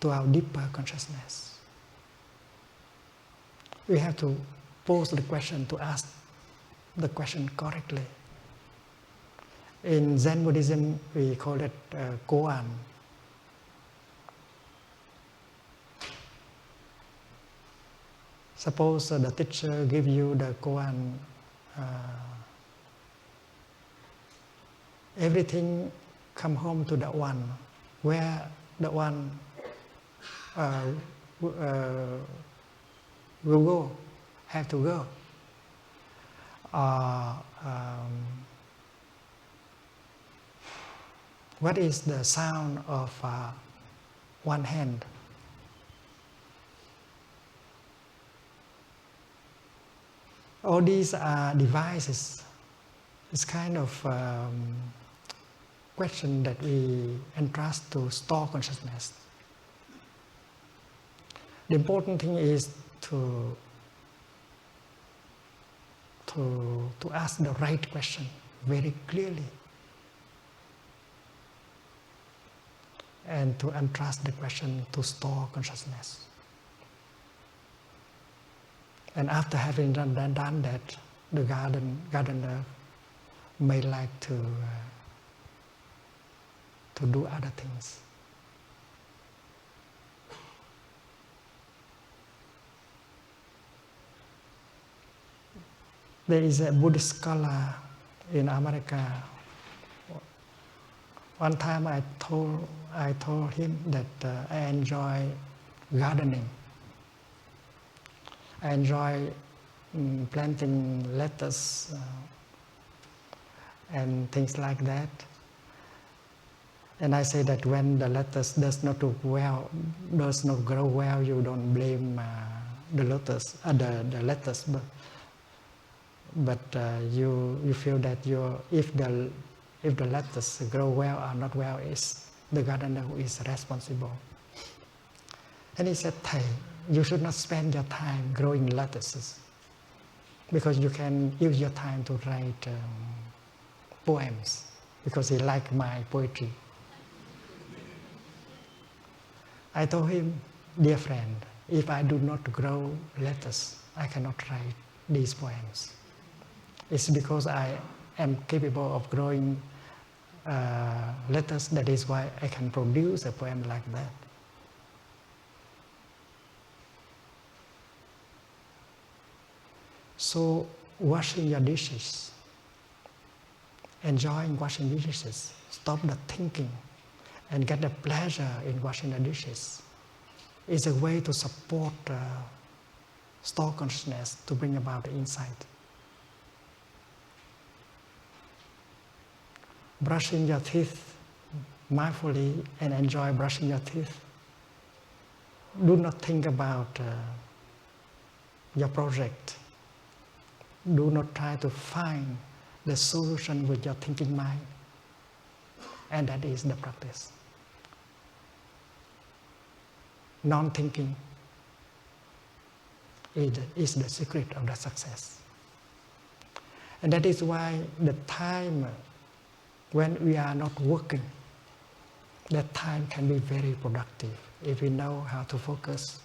to our deeper consciousness. We have to pose the question, to ask the question correctly. In Zen Buddhism, we call it koan. Suppose the teacher give you the koan, everything come home to the one, where the one will go, have to go. What is the sound of one hand? All these are devices. It's kind of question that we entrust to store consciousness. The important thing is to ask the right question very clearly, and to entrust the question to store consciousness. And after having done that, the gardener may like to do other things. There is a Buddhist scholar in America One time I told him that I enjoy gardening. I enjoy planting lettuce and things like that. And I say that when the lettuce does not grow well, you don't blame the lettuce, but you feel that if the lettuce grow well or not well, is the gardener who is responsible. And he said, "Thầy, you should not spend your time growing lettuces, because you can use your time to write poems," because he liked my poetry. I told him, "Dear friend, if I do not grow lettuce, I cannot write these poems. It's because I am capable of growing lettuce, that is why I can produce a poem like that." So washing your dishes, enjoying washing dishes, stop the thinking and get the pleasure in washing the dishes, is a way to support store consciousness, to bring about the insight. Brushing your teeth mindfully and enjoy brushing your teeth. Do not think about your project. Do not try to find the solution with your thinking mind. And that is the practice. Non-thinking is the secret of the success. And that is why the time when we are not working, that time can be very productive if we know how to focus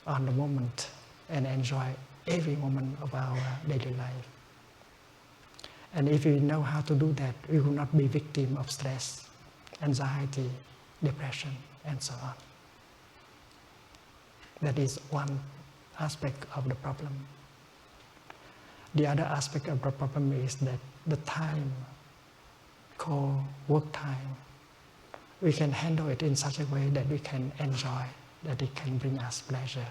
on the moment and enjoy every moment of our daily life. And if we know how to do that, we will not be victim of stress, anxiety, depression, and so on. That is one aspect of the problem. The other aspect of the problem is that the time called work time, we can handle it in such a way that we can enjoy, that it can bring us pleasure.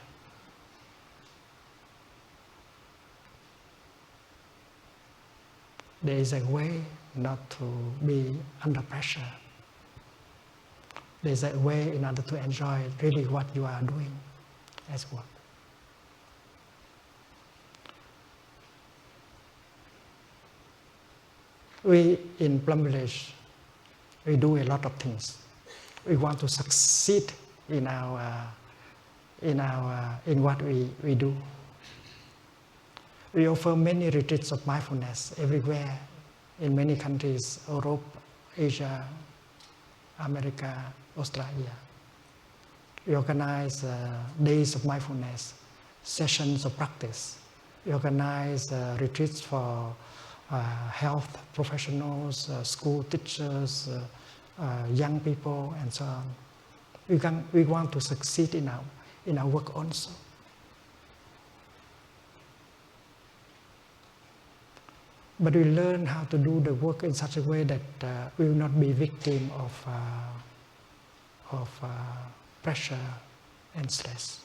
There is a way not to be under pressure. There is a way in order to enjoy really what you are doing as work. We in Plum Village, we do a lot of things. We want to succeed in what we do. We offer many retreats of mindfulness everywhere, in many countries, Europe, Asia, America, Australia. We organize days of mindfulness, sessions of practice. We organize retreats for health professionals, school teachers, young people, and so on. We want to succeed in our work also. But we learn how to do the work in such a way that we will not be victim of pressure and stress.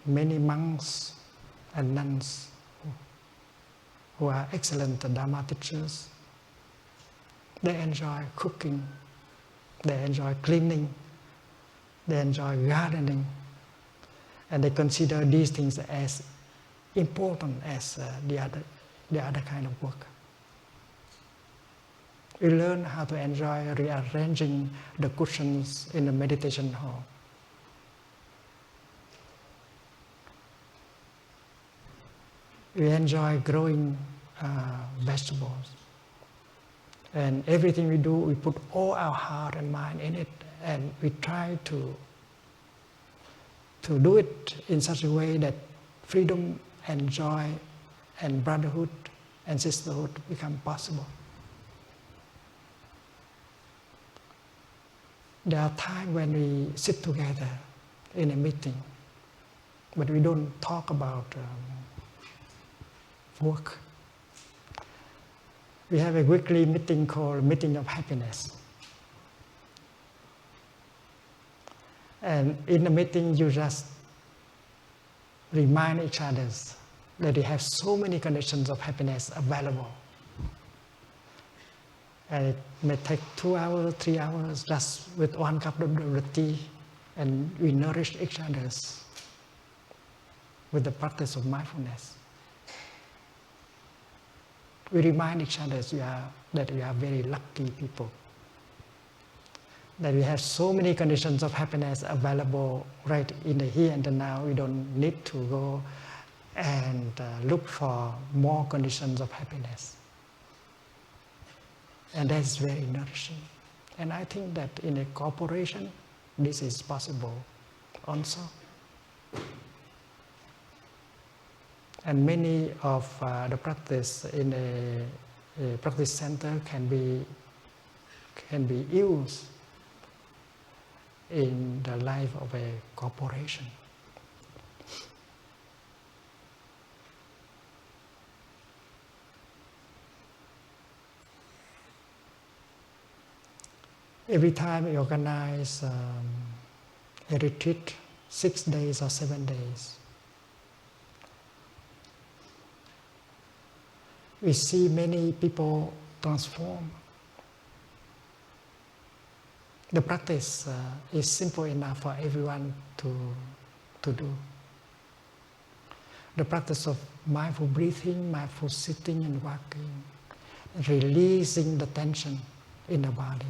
Many monks and nuns who are excellent Dharma teachers, they enjoy cooking, they enjoy cleaning, they enjoy gardening, and they consider these things as important as the other kind of work. We learn how to enjoy rearranging the cushions in the meditation hall. We enjoy growing vegetables. And everything we do, we put all our heart and mind in it, and we try to do it in such a way that freedom and joy and brotherhood and sisterhood become possible. There are times when we sit together in a meeting, but we don't talk about work. We have a weekly meeting called Meeting of Happiness. And in the meeting, you just remind each other that we have so many conditions of happiness available. And it may take 2 hours, 3 hours, just with 1 cup of tea, and we nourish each other with the practice of mindfulness. We remind each other that we are very lucky people, that we have so many conditions of happiness available right in the here and the now. We don't need to go and look for more conditions of happiness. And that is very nourishing. And I think that in a corporation, this is possible also. And many of the practice in a practice center can be used in the life of a corporation. Every time we organize a retreat, 6 days or 7 days, we see many people transform. The practice is simple enough for everyone to do. The practice of mindful breathing, mindful sitting and walking, releasing the tension in the body.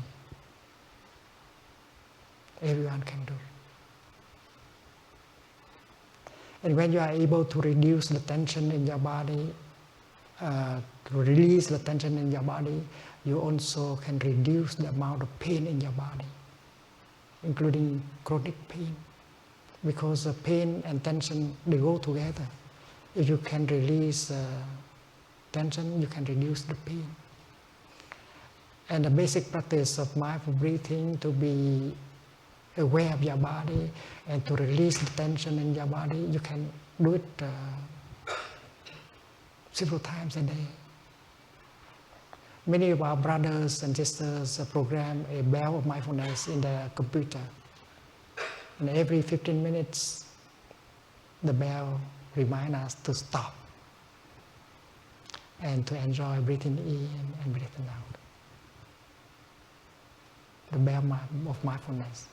Everyone can do. And when you are able to reduce the tension in your body, to release the tension in your body, you also can reduce the amount of pain in your body, including chronic pain. Because pain and tension, they go together. If you can release tension, you can reduce the pain. And the basic practice of mindful breathing, to be aware of your body and to release the tension in your body, you can do it several times a day. Many of our brothers and sisters program a bell of mindfulness in the computer. And every 15 minutes, the bell reminds us to stop and to enjoy breathing in and breathing out. The bell of mindfulness.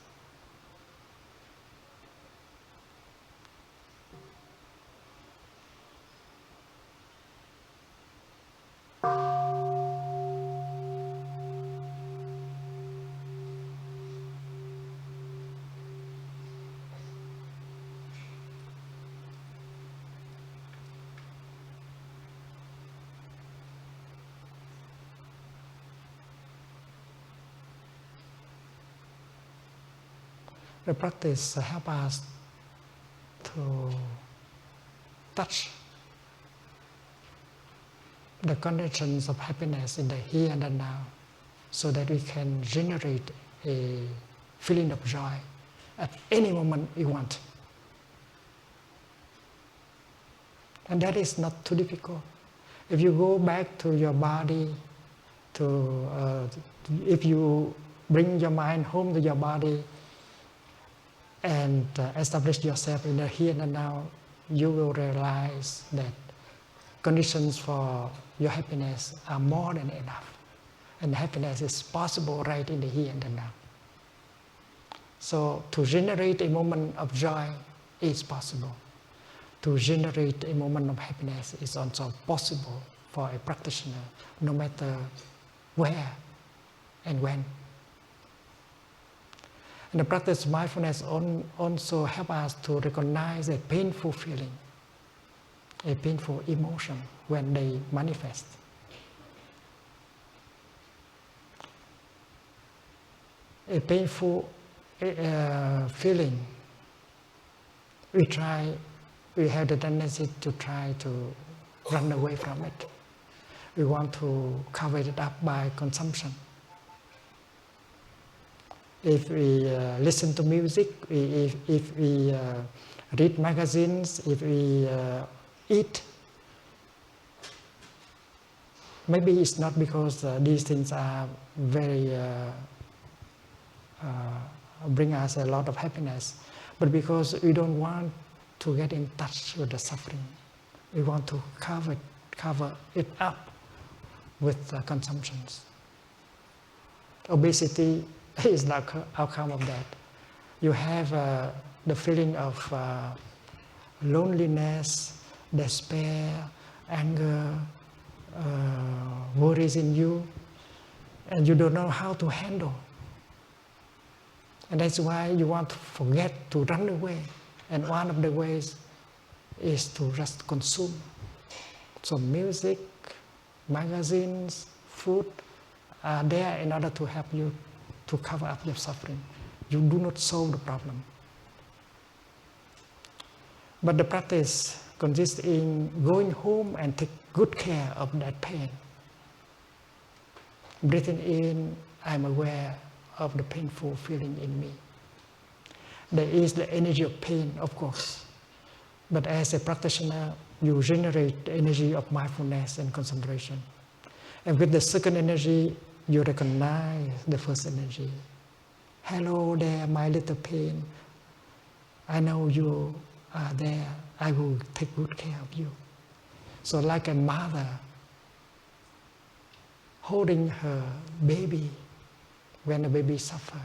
The practice helps us to touch the conditions of happiness in the here and the now, so that we can generate a feeling of joy at any moment we want. And that is not too difficult. If you go back to your body, if you bring your mind home to your body, and establish yourself in the here and now, you will realize that conditions for your happiness are more than enough. And happiness is possible right in the here and the now. So to generate a moment of joy is possible. To generate a moment of happiness is also possible for a practitioner, no matter where and when. And the practice of mindfulness also helps us to recognize a painful feeling, a painful emotion when they manifest. A painful feeling, we have the tendency to try to run away from it. We want to cover it up by consumption. If we listen to music, if we read magazines, if we eat Maybe it's not because these things are very bring us a lot of happiness, but because we don't want to get in touch with the suffering. We want to cover it up with consumptions. Obesity is the outcome of that. You have the feeling of loneliness, despair, anger, worries in you, and you don't know how to handle. And that's why you want to forget to run away. And one of the ways is to just consume. So music, magazines, food are there in order to help you to cover up your suffering. You do not solve the problem. But the practice consists in going home and take good care of that pain. Breathing in, I'm aware of the painful feeling in me. There is the energy of pain, of course. But as a practitioner, you generate the energy of mindfulness and concentration. And with the second energy, you recognize the first energy. Hello there, my little pain. I know you are there. I will take good care of you. So like a mother holding her baby when the baby suffers,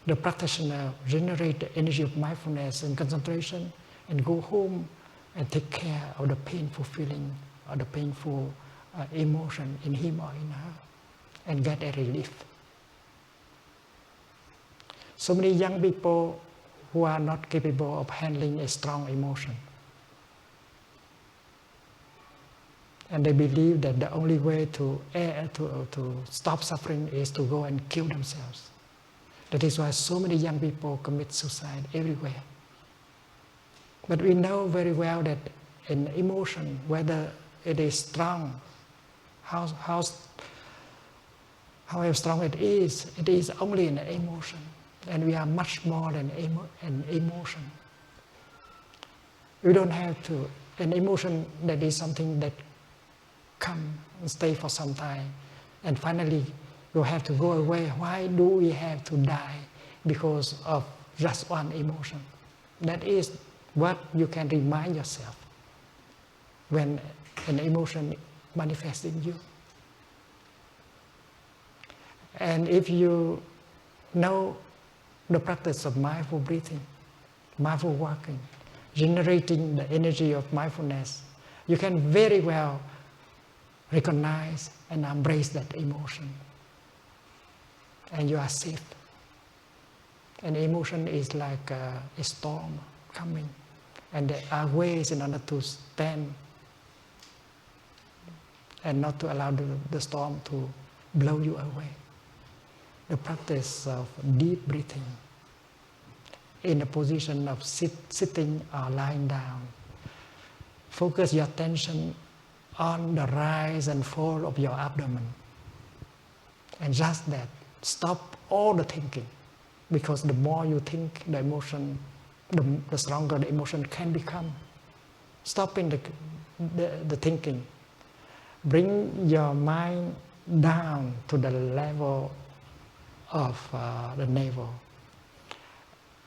the practitioner generates the energy of mindfulness and concentration and go home and take care of the painful feeling or the painful emotion in him or in her and get a relief. So many young people who are not capable of handling a strong emotion. And they believe that the only way to stop suffering is to go and kill themselves. That is why so many young people commit suicide everywhere. But we know very well that an emotion, whether it is strong, however strong it is only an emotion. And we are much more than an emotion. We don't have to, an emotion that is something that come and stay for some time and finally you have to go away. Why do we have to die because of just one emotion? That is what you can remind yourself when an emotion manifests in you. And if you know the practice of mindful breathing, mindful walking, generating the energy of mindfulness, you can very well recognize and embrace that emotion. And you are safe. An emotion is like a storm coming, and there are ways in order to stand and not to allow the storm to blow you away. The practice of deep breathing in a position of sitting or lying down. Focus your attention on the rise and fall of your abdomen. And just that, stop all the thinking. Because the more you think, the emotion, the stronger the emotion can become. Stopping the thinking. Bring your mind down to the level of the navel.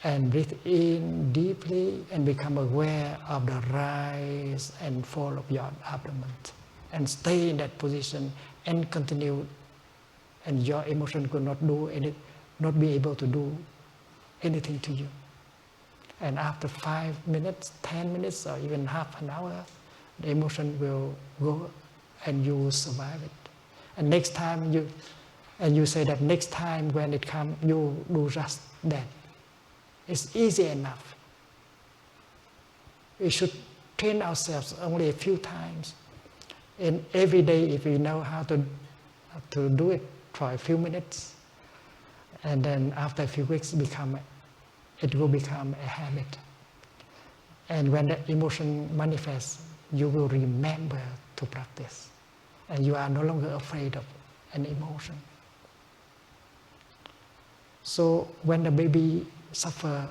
And breathe in deeply and become aware of the rise and fall of your abdomen. And stay in that position and continue. And your emotion could not be able to do anything to you. And after 5 minutes, 10 minutes, or even half an hour, the emotion will go and you will survive it. And next time you say that next time when it comes, you do just that. It's easy enough. We should train ourselves only a few times. And every day, if we know how to do it for a few minutes, and then after a few weeks, it will become a habit. And when the emotion manifests, you will remember to practice. And you are no longer afraid of an emotion. So when the baby suffers,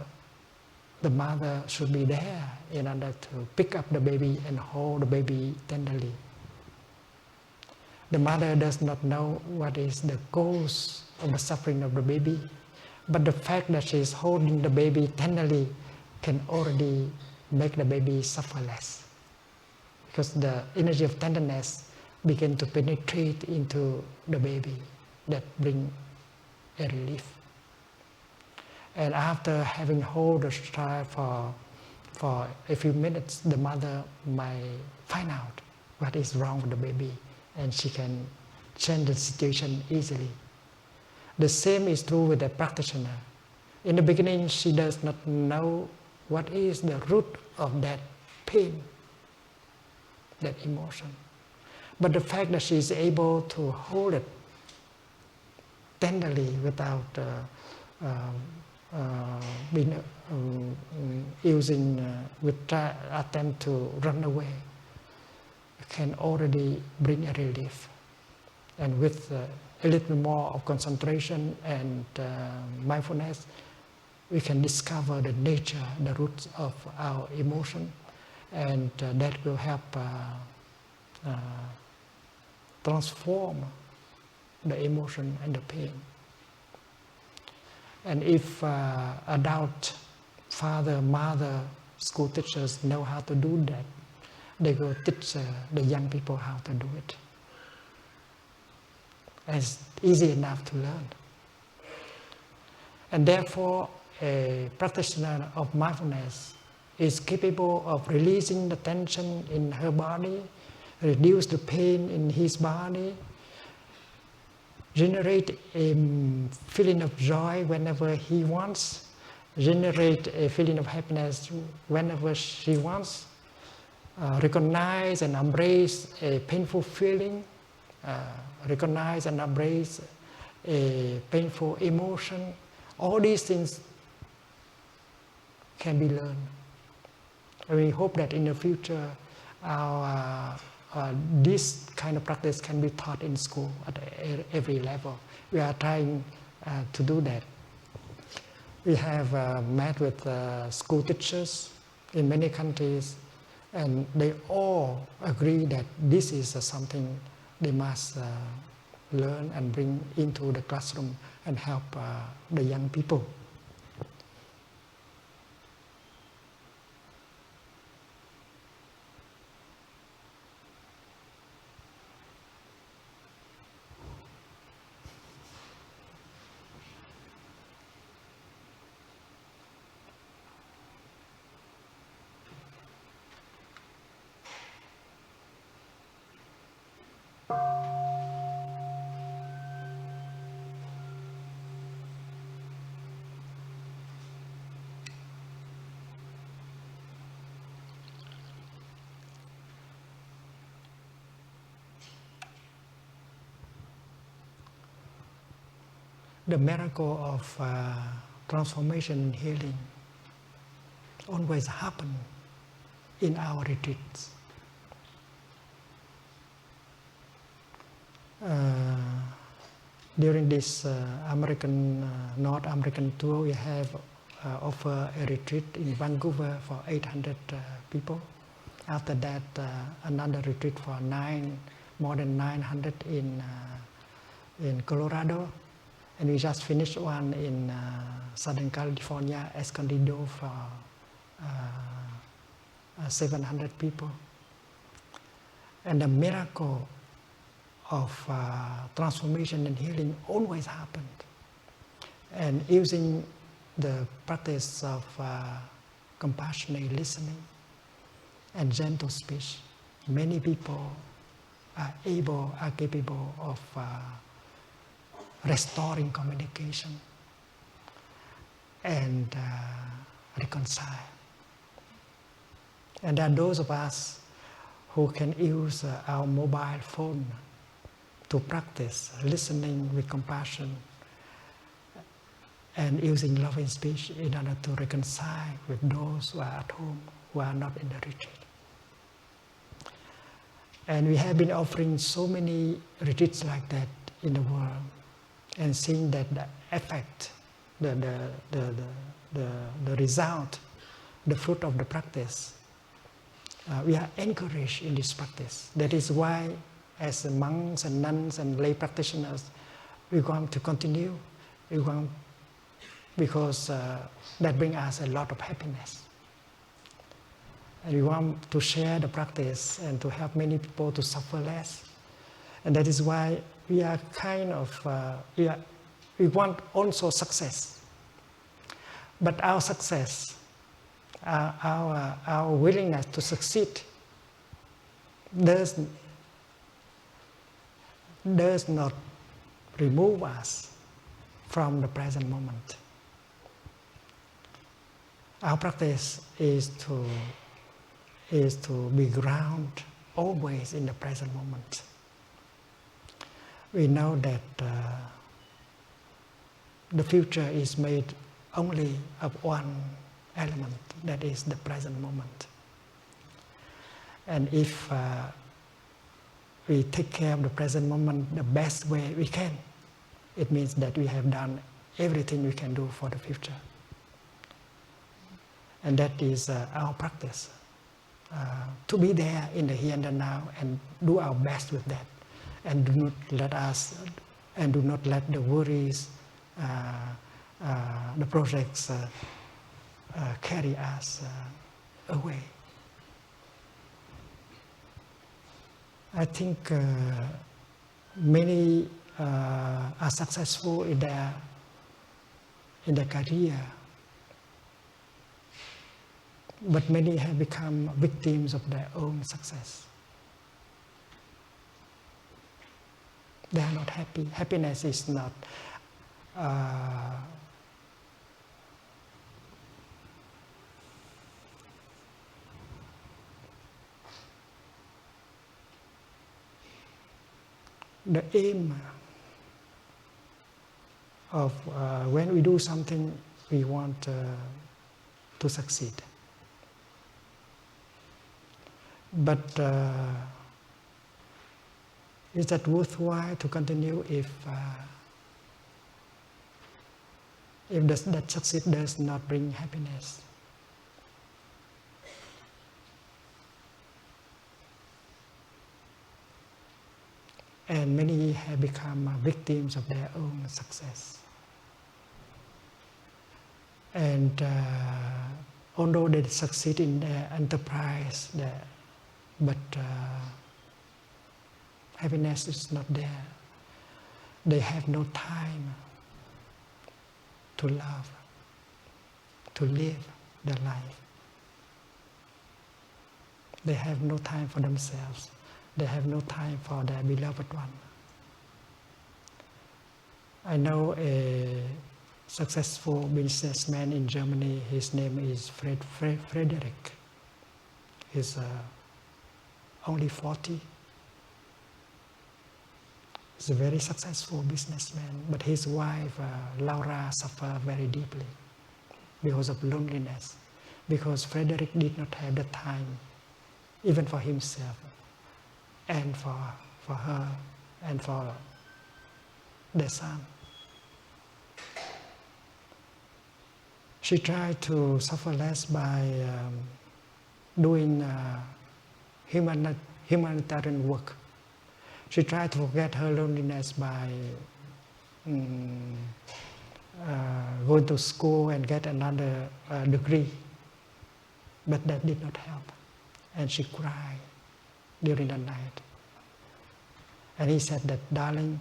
the mother should be there in order to pick up the baby and hold the baby tenderly. The mother does not know what is the cause of the suffering of the baby, but the fact that she is holding the baby tenderly can already make the baby suffer less, because the energy of tenderness begin to penetrate into the baby, that bring a relief. And after having hold the child for a few minutes, the mother might find out what is wrong with the baby, and she can change the situation easily. The same is true with the practitioner. In the beginning, she does not know what is the root of that pain, that emotion. But the fact that she is able to hold it tenderly without attempt to run away, can already bring a relief. And with a little more of concentration and mindfulness, we can discover the nature, the roots of our emotion, and that will help transform the emotion and the pain. And if adult, father, mother, school teachers know how to do that, they will teach the young people how to do it. It's easy enough to learn. And therefore, a practitioner of mindfulness is capable of releasing the tension in her body, reduce the pain in his body, generate a feeling of joy whenever he wants, generate a feeling of happiness whenever she wants, recognize and embrace a painful feeling, recognize and embrace a painful emotion. All these things can be learned. We hope that in the future this kind of practice can be taught in school at every level. We are trying to do that. We have met with school teachers in many countries, and they all agree that this is something they must learn and bring into the classroom and help the young people. The miracle of transformation and healing always happen in our retreats. During this North American tour, we have offered a retreat in Vancouver for 800 people. After that, another retreat for more than 900 in Colorado. And we just finished one in Southern California, Escondido, for 700 people. And the miracle of transformation and healing always happened. And using the practice of compassionate listening and gentle speech, many people are capable of restoring communication and reconcile. And there are those of us who can use our mobile phone to practice listening with compassion and using loving speech in order to reconcile with those who are at home, who are not in the retreat. And we have been offering so many retreats like that in the world, and seeing that the effect, the result, the fruit of the practice, we are encouraged in this practice. That is why as monks and nuns and lay practitioners, we want to continue. We want, because that brings us a lot of happiness. And we want to share the practice and to help many people to suffer less. And that is why we are kind of, we want also success. But our success, our willingness to succeed does not remove us from the present moment. Our practice is to be grounded always in the present moment. We know that the future is made only of one element, that is the present moment. And if we take care of the present moment the best way we can, it means that we have done everything we can do for the future. And that is our practice, to be there in the here and the now and do our best with that, and do not let the worries, the projects carry us away. I think many are successful in their career, but many have become victims of their own success. They are not happy. Happiness is not the aim of when we do something we want to succeed. But is that worthwhile to continue if that success does not bring happiness? And many have become victims of their own success. And although they succeed in their enterprise, but happiness is not there. They have no time to love, to live their life. They have no time for themselves. They have no time for their beloved one. I know a successful businessman in Germany. His name is Frederick. He's only 40. He's a very successful businessman, but his wife, Laura, suffered very deeply because of loneliness, because Frederick did not have the time, even for himself, and for her, and for their son. She tried to suffer less by doing humanitarian work. She tried to forget her loneliness by going to school and get another degree. But that did not help. And she cried during the night. And he said that, darling,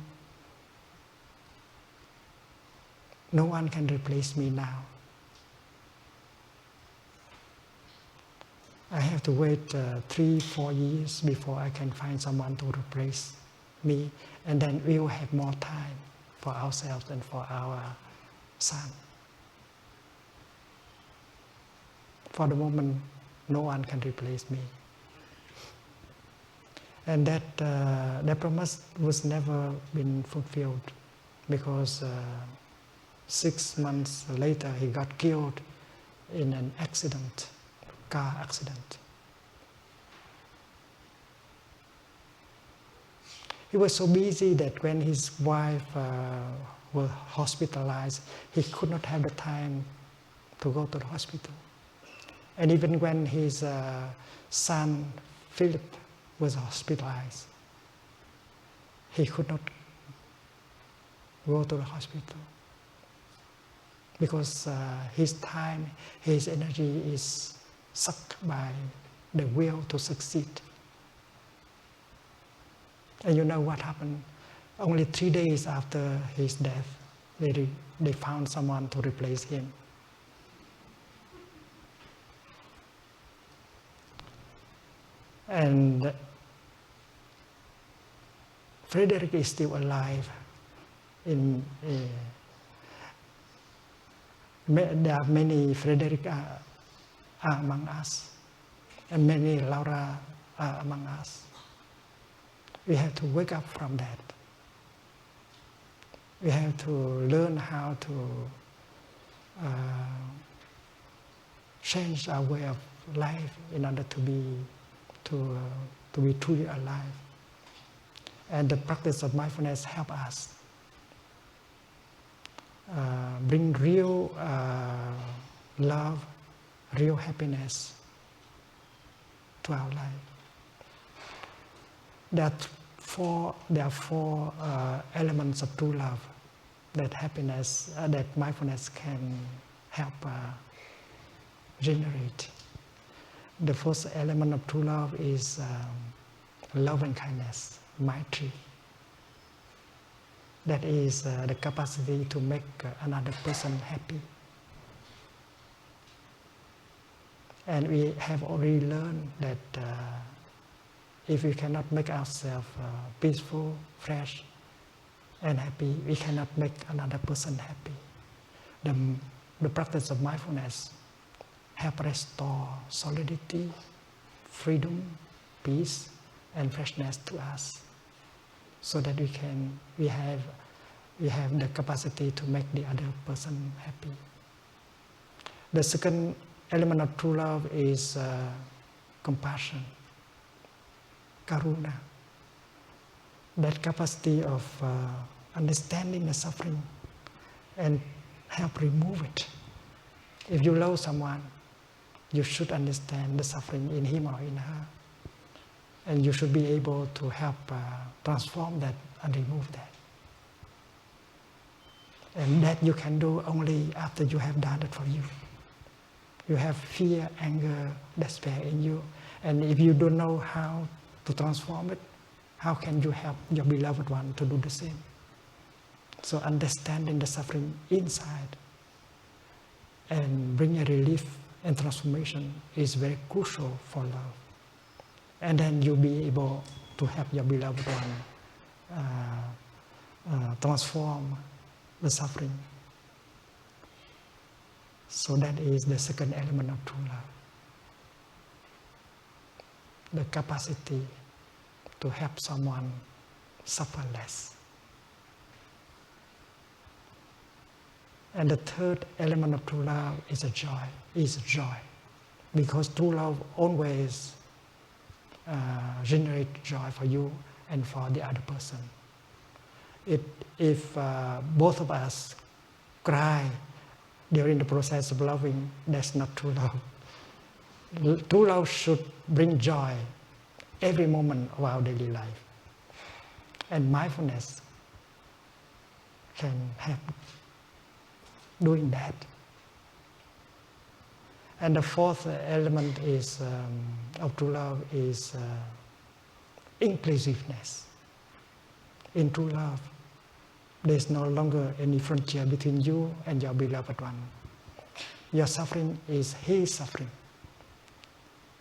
no one can replace me now. I have to wait 3-4 years before I can find someone to replace me, and then we will have more time for ourselves and for our son. For the moment, no one can replace me. And that promise was never been fulfilled, because 6 months later he got killed in an accident. Car accident. He was so busy that when his wife was hospitalized, he could not have the time to go to the hospital. And even when his son, Philip, was hospitalized, he could not go to the hospital because his time, his energy is sucked by the will to succeed. And you know what happened? Only 3 days after his death, they found someone to replace him. And Frederick is still alive. There are many Frederick are among us, and many Laura are among us. We have to wake up from that. We have to learn how to change our way of life in order to be truly alive. And the practice of mindfulness helps us bring real love, real happiness to our life. There are four elements of true love that mindfulness can help generate. The first element of true love is love and kindness, maitri. That is the capacity to make another person happy. And we have already learned that if we cannot make ourselves peaceful, fresh, and happy, we cannot make another person happy. The practice of mindfulness helps restore solidity, freedom, peace, and freshness to us, so that we have the capacity to make the other person happy. The second element of true love is compassion, karuna. That capacity of understanding the suffering and help remove it. If you love someone, you should understand the suffering in him or in her. And you should be able to help transform that and remove that. And that you can do only after you have done it for you. You have fear, anger, despair in you. And if you don't know how to transform it, how can you help your beloved one to do the same? So understanding the suffering inside and bring a relief and transformation is very crucial for love. And then you'll be able to help your beloved one transform the suffering. So that is the second element of true love. The capacity to help someone suffer less. And the third element of true love is joy. Because true love always generates joy for you and for the other person. If both of us cry during the process of loving, that's not true love. True love should bring joy every moment of our daily life. And mindfulness can help doing that. And the fourth element is of true love is inclusiveness. In true love, there is no longer any frontier between you and your beloved one. Your suffering is his suffering.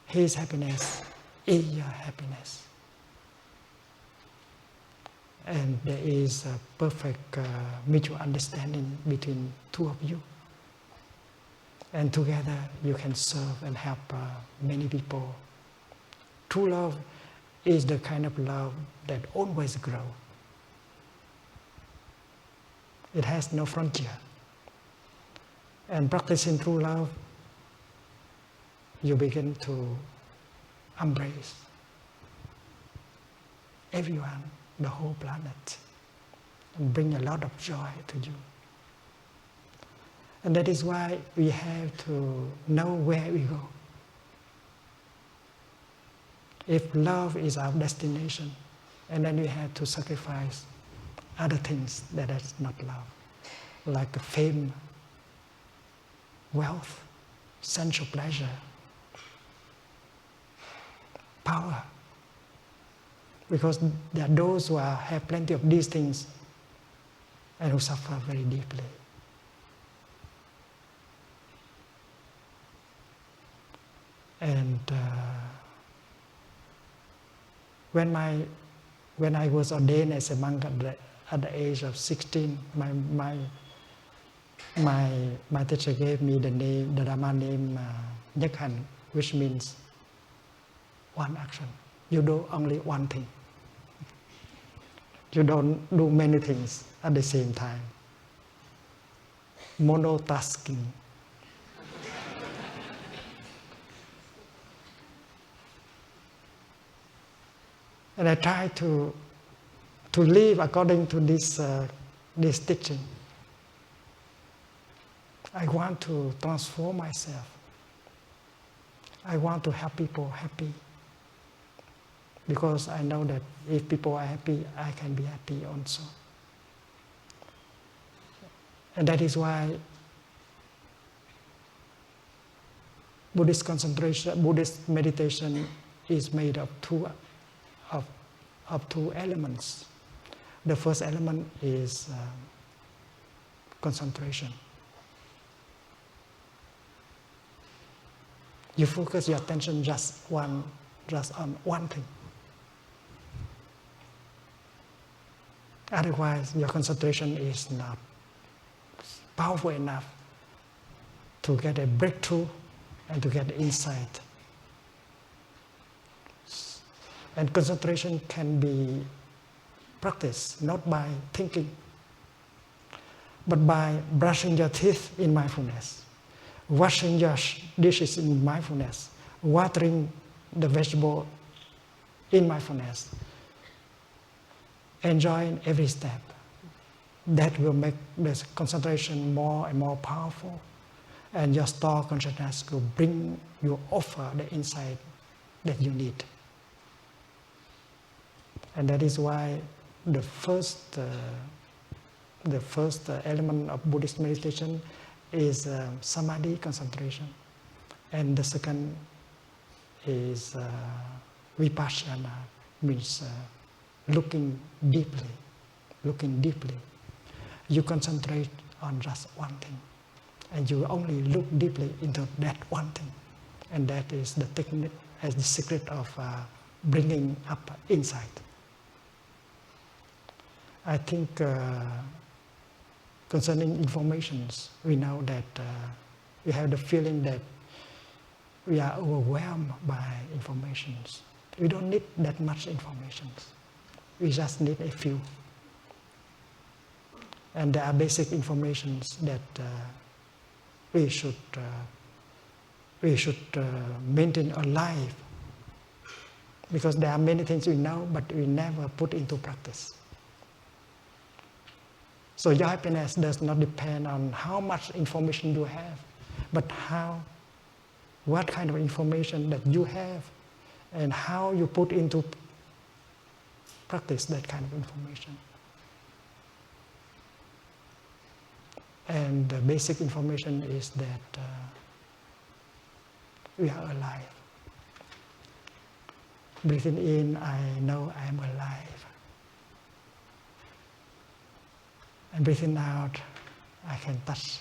His happiness is your happiness. And there is a perfect mutual understanding between two of you. And together you can serve and help many people. True love is the kind of love that always grows. It has no frontier. And practicing true love, you begin to embrace everyone, the whole planet, and bring a lot of joy to you. And that is why we have to know where we go. If love is our destination And then we have to sacrifice other things that is not love, like fame, wealth, sensual pleasure, power. Because there are those who have plenty of these things and who suffer very deeply. And when I was ordained as a monk at the age of 16, my teacher gave me the Dharma name Nhat Hanh, which means one action. You do only one thing. You don't do many things at the same time. Monotasking. And I try to live according to this teaching. I want to transform myself. I want to help people happy. Because I know that if people are happy, I can be happy also. And that is why Buddhist concentration, Buddhist meditation is made of two elements. The first element is concentration. You focus your attention just on one thing. Otherwise, your concentration is not powerful enough to get a breakthrough and to get insight. And concentration can be practiced not by thinking, but by brushing your teeth in mindfulness, washing your dishes in mindfulness, watering the vegetable in mindfulness, enjoying every step. That will make the concentration more and more powerful, and your store consciousness will bring you offer the insight that you need. And that is why the first element of Buddhist meditation is samadhi, concentration, and the second is vipassana, means looking deeply. You concentrate on just one thing, and you only look deeply into that one thing, and that is the technique, as the secret of bringing up insight. I think concerning informations, we know that we have the feeling that we are overwhelmed by informations. We don't need that much information. We just need a few. And there are basic informations that we should maintain alive, because there are many things we know, but we never put into practice. So your happiness does not depend on how much information you have, but what kind of information that you have, and how you put into practice that kind of information. And the basic information is that we are alive. Breathing in, I know I am alive. And breathing out, I can touch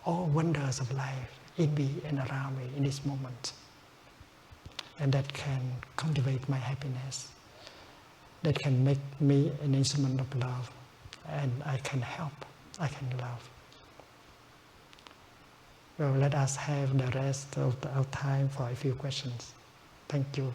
all wonders of life in me and around me in this moment. And that can cultivate my happiness. That can make me an instrument of love. And I can help, I can love. Well, let us have the rest of our time for a few questions. Thank you.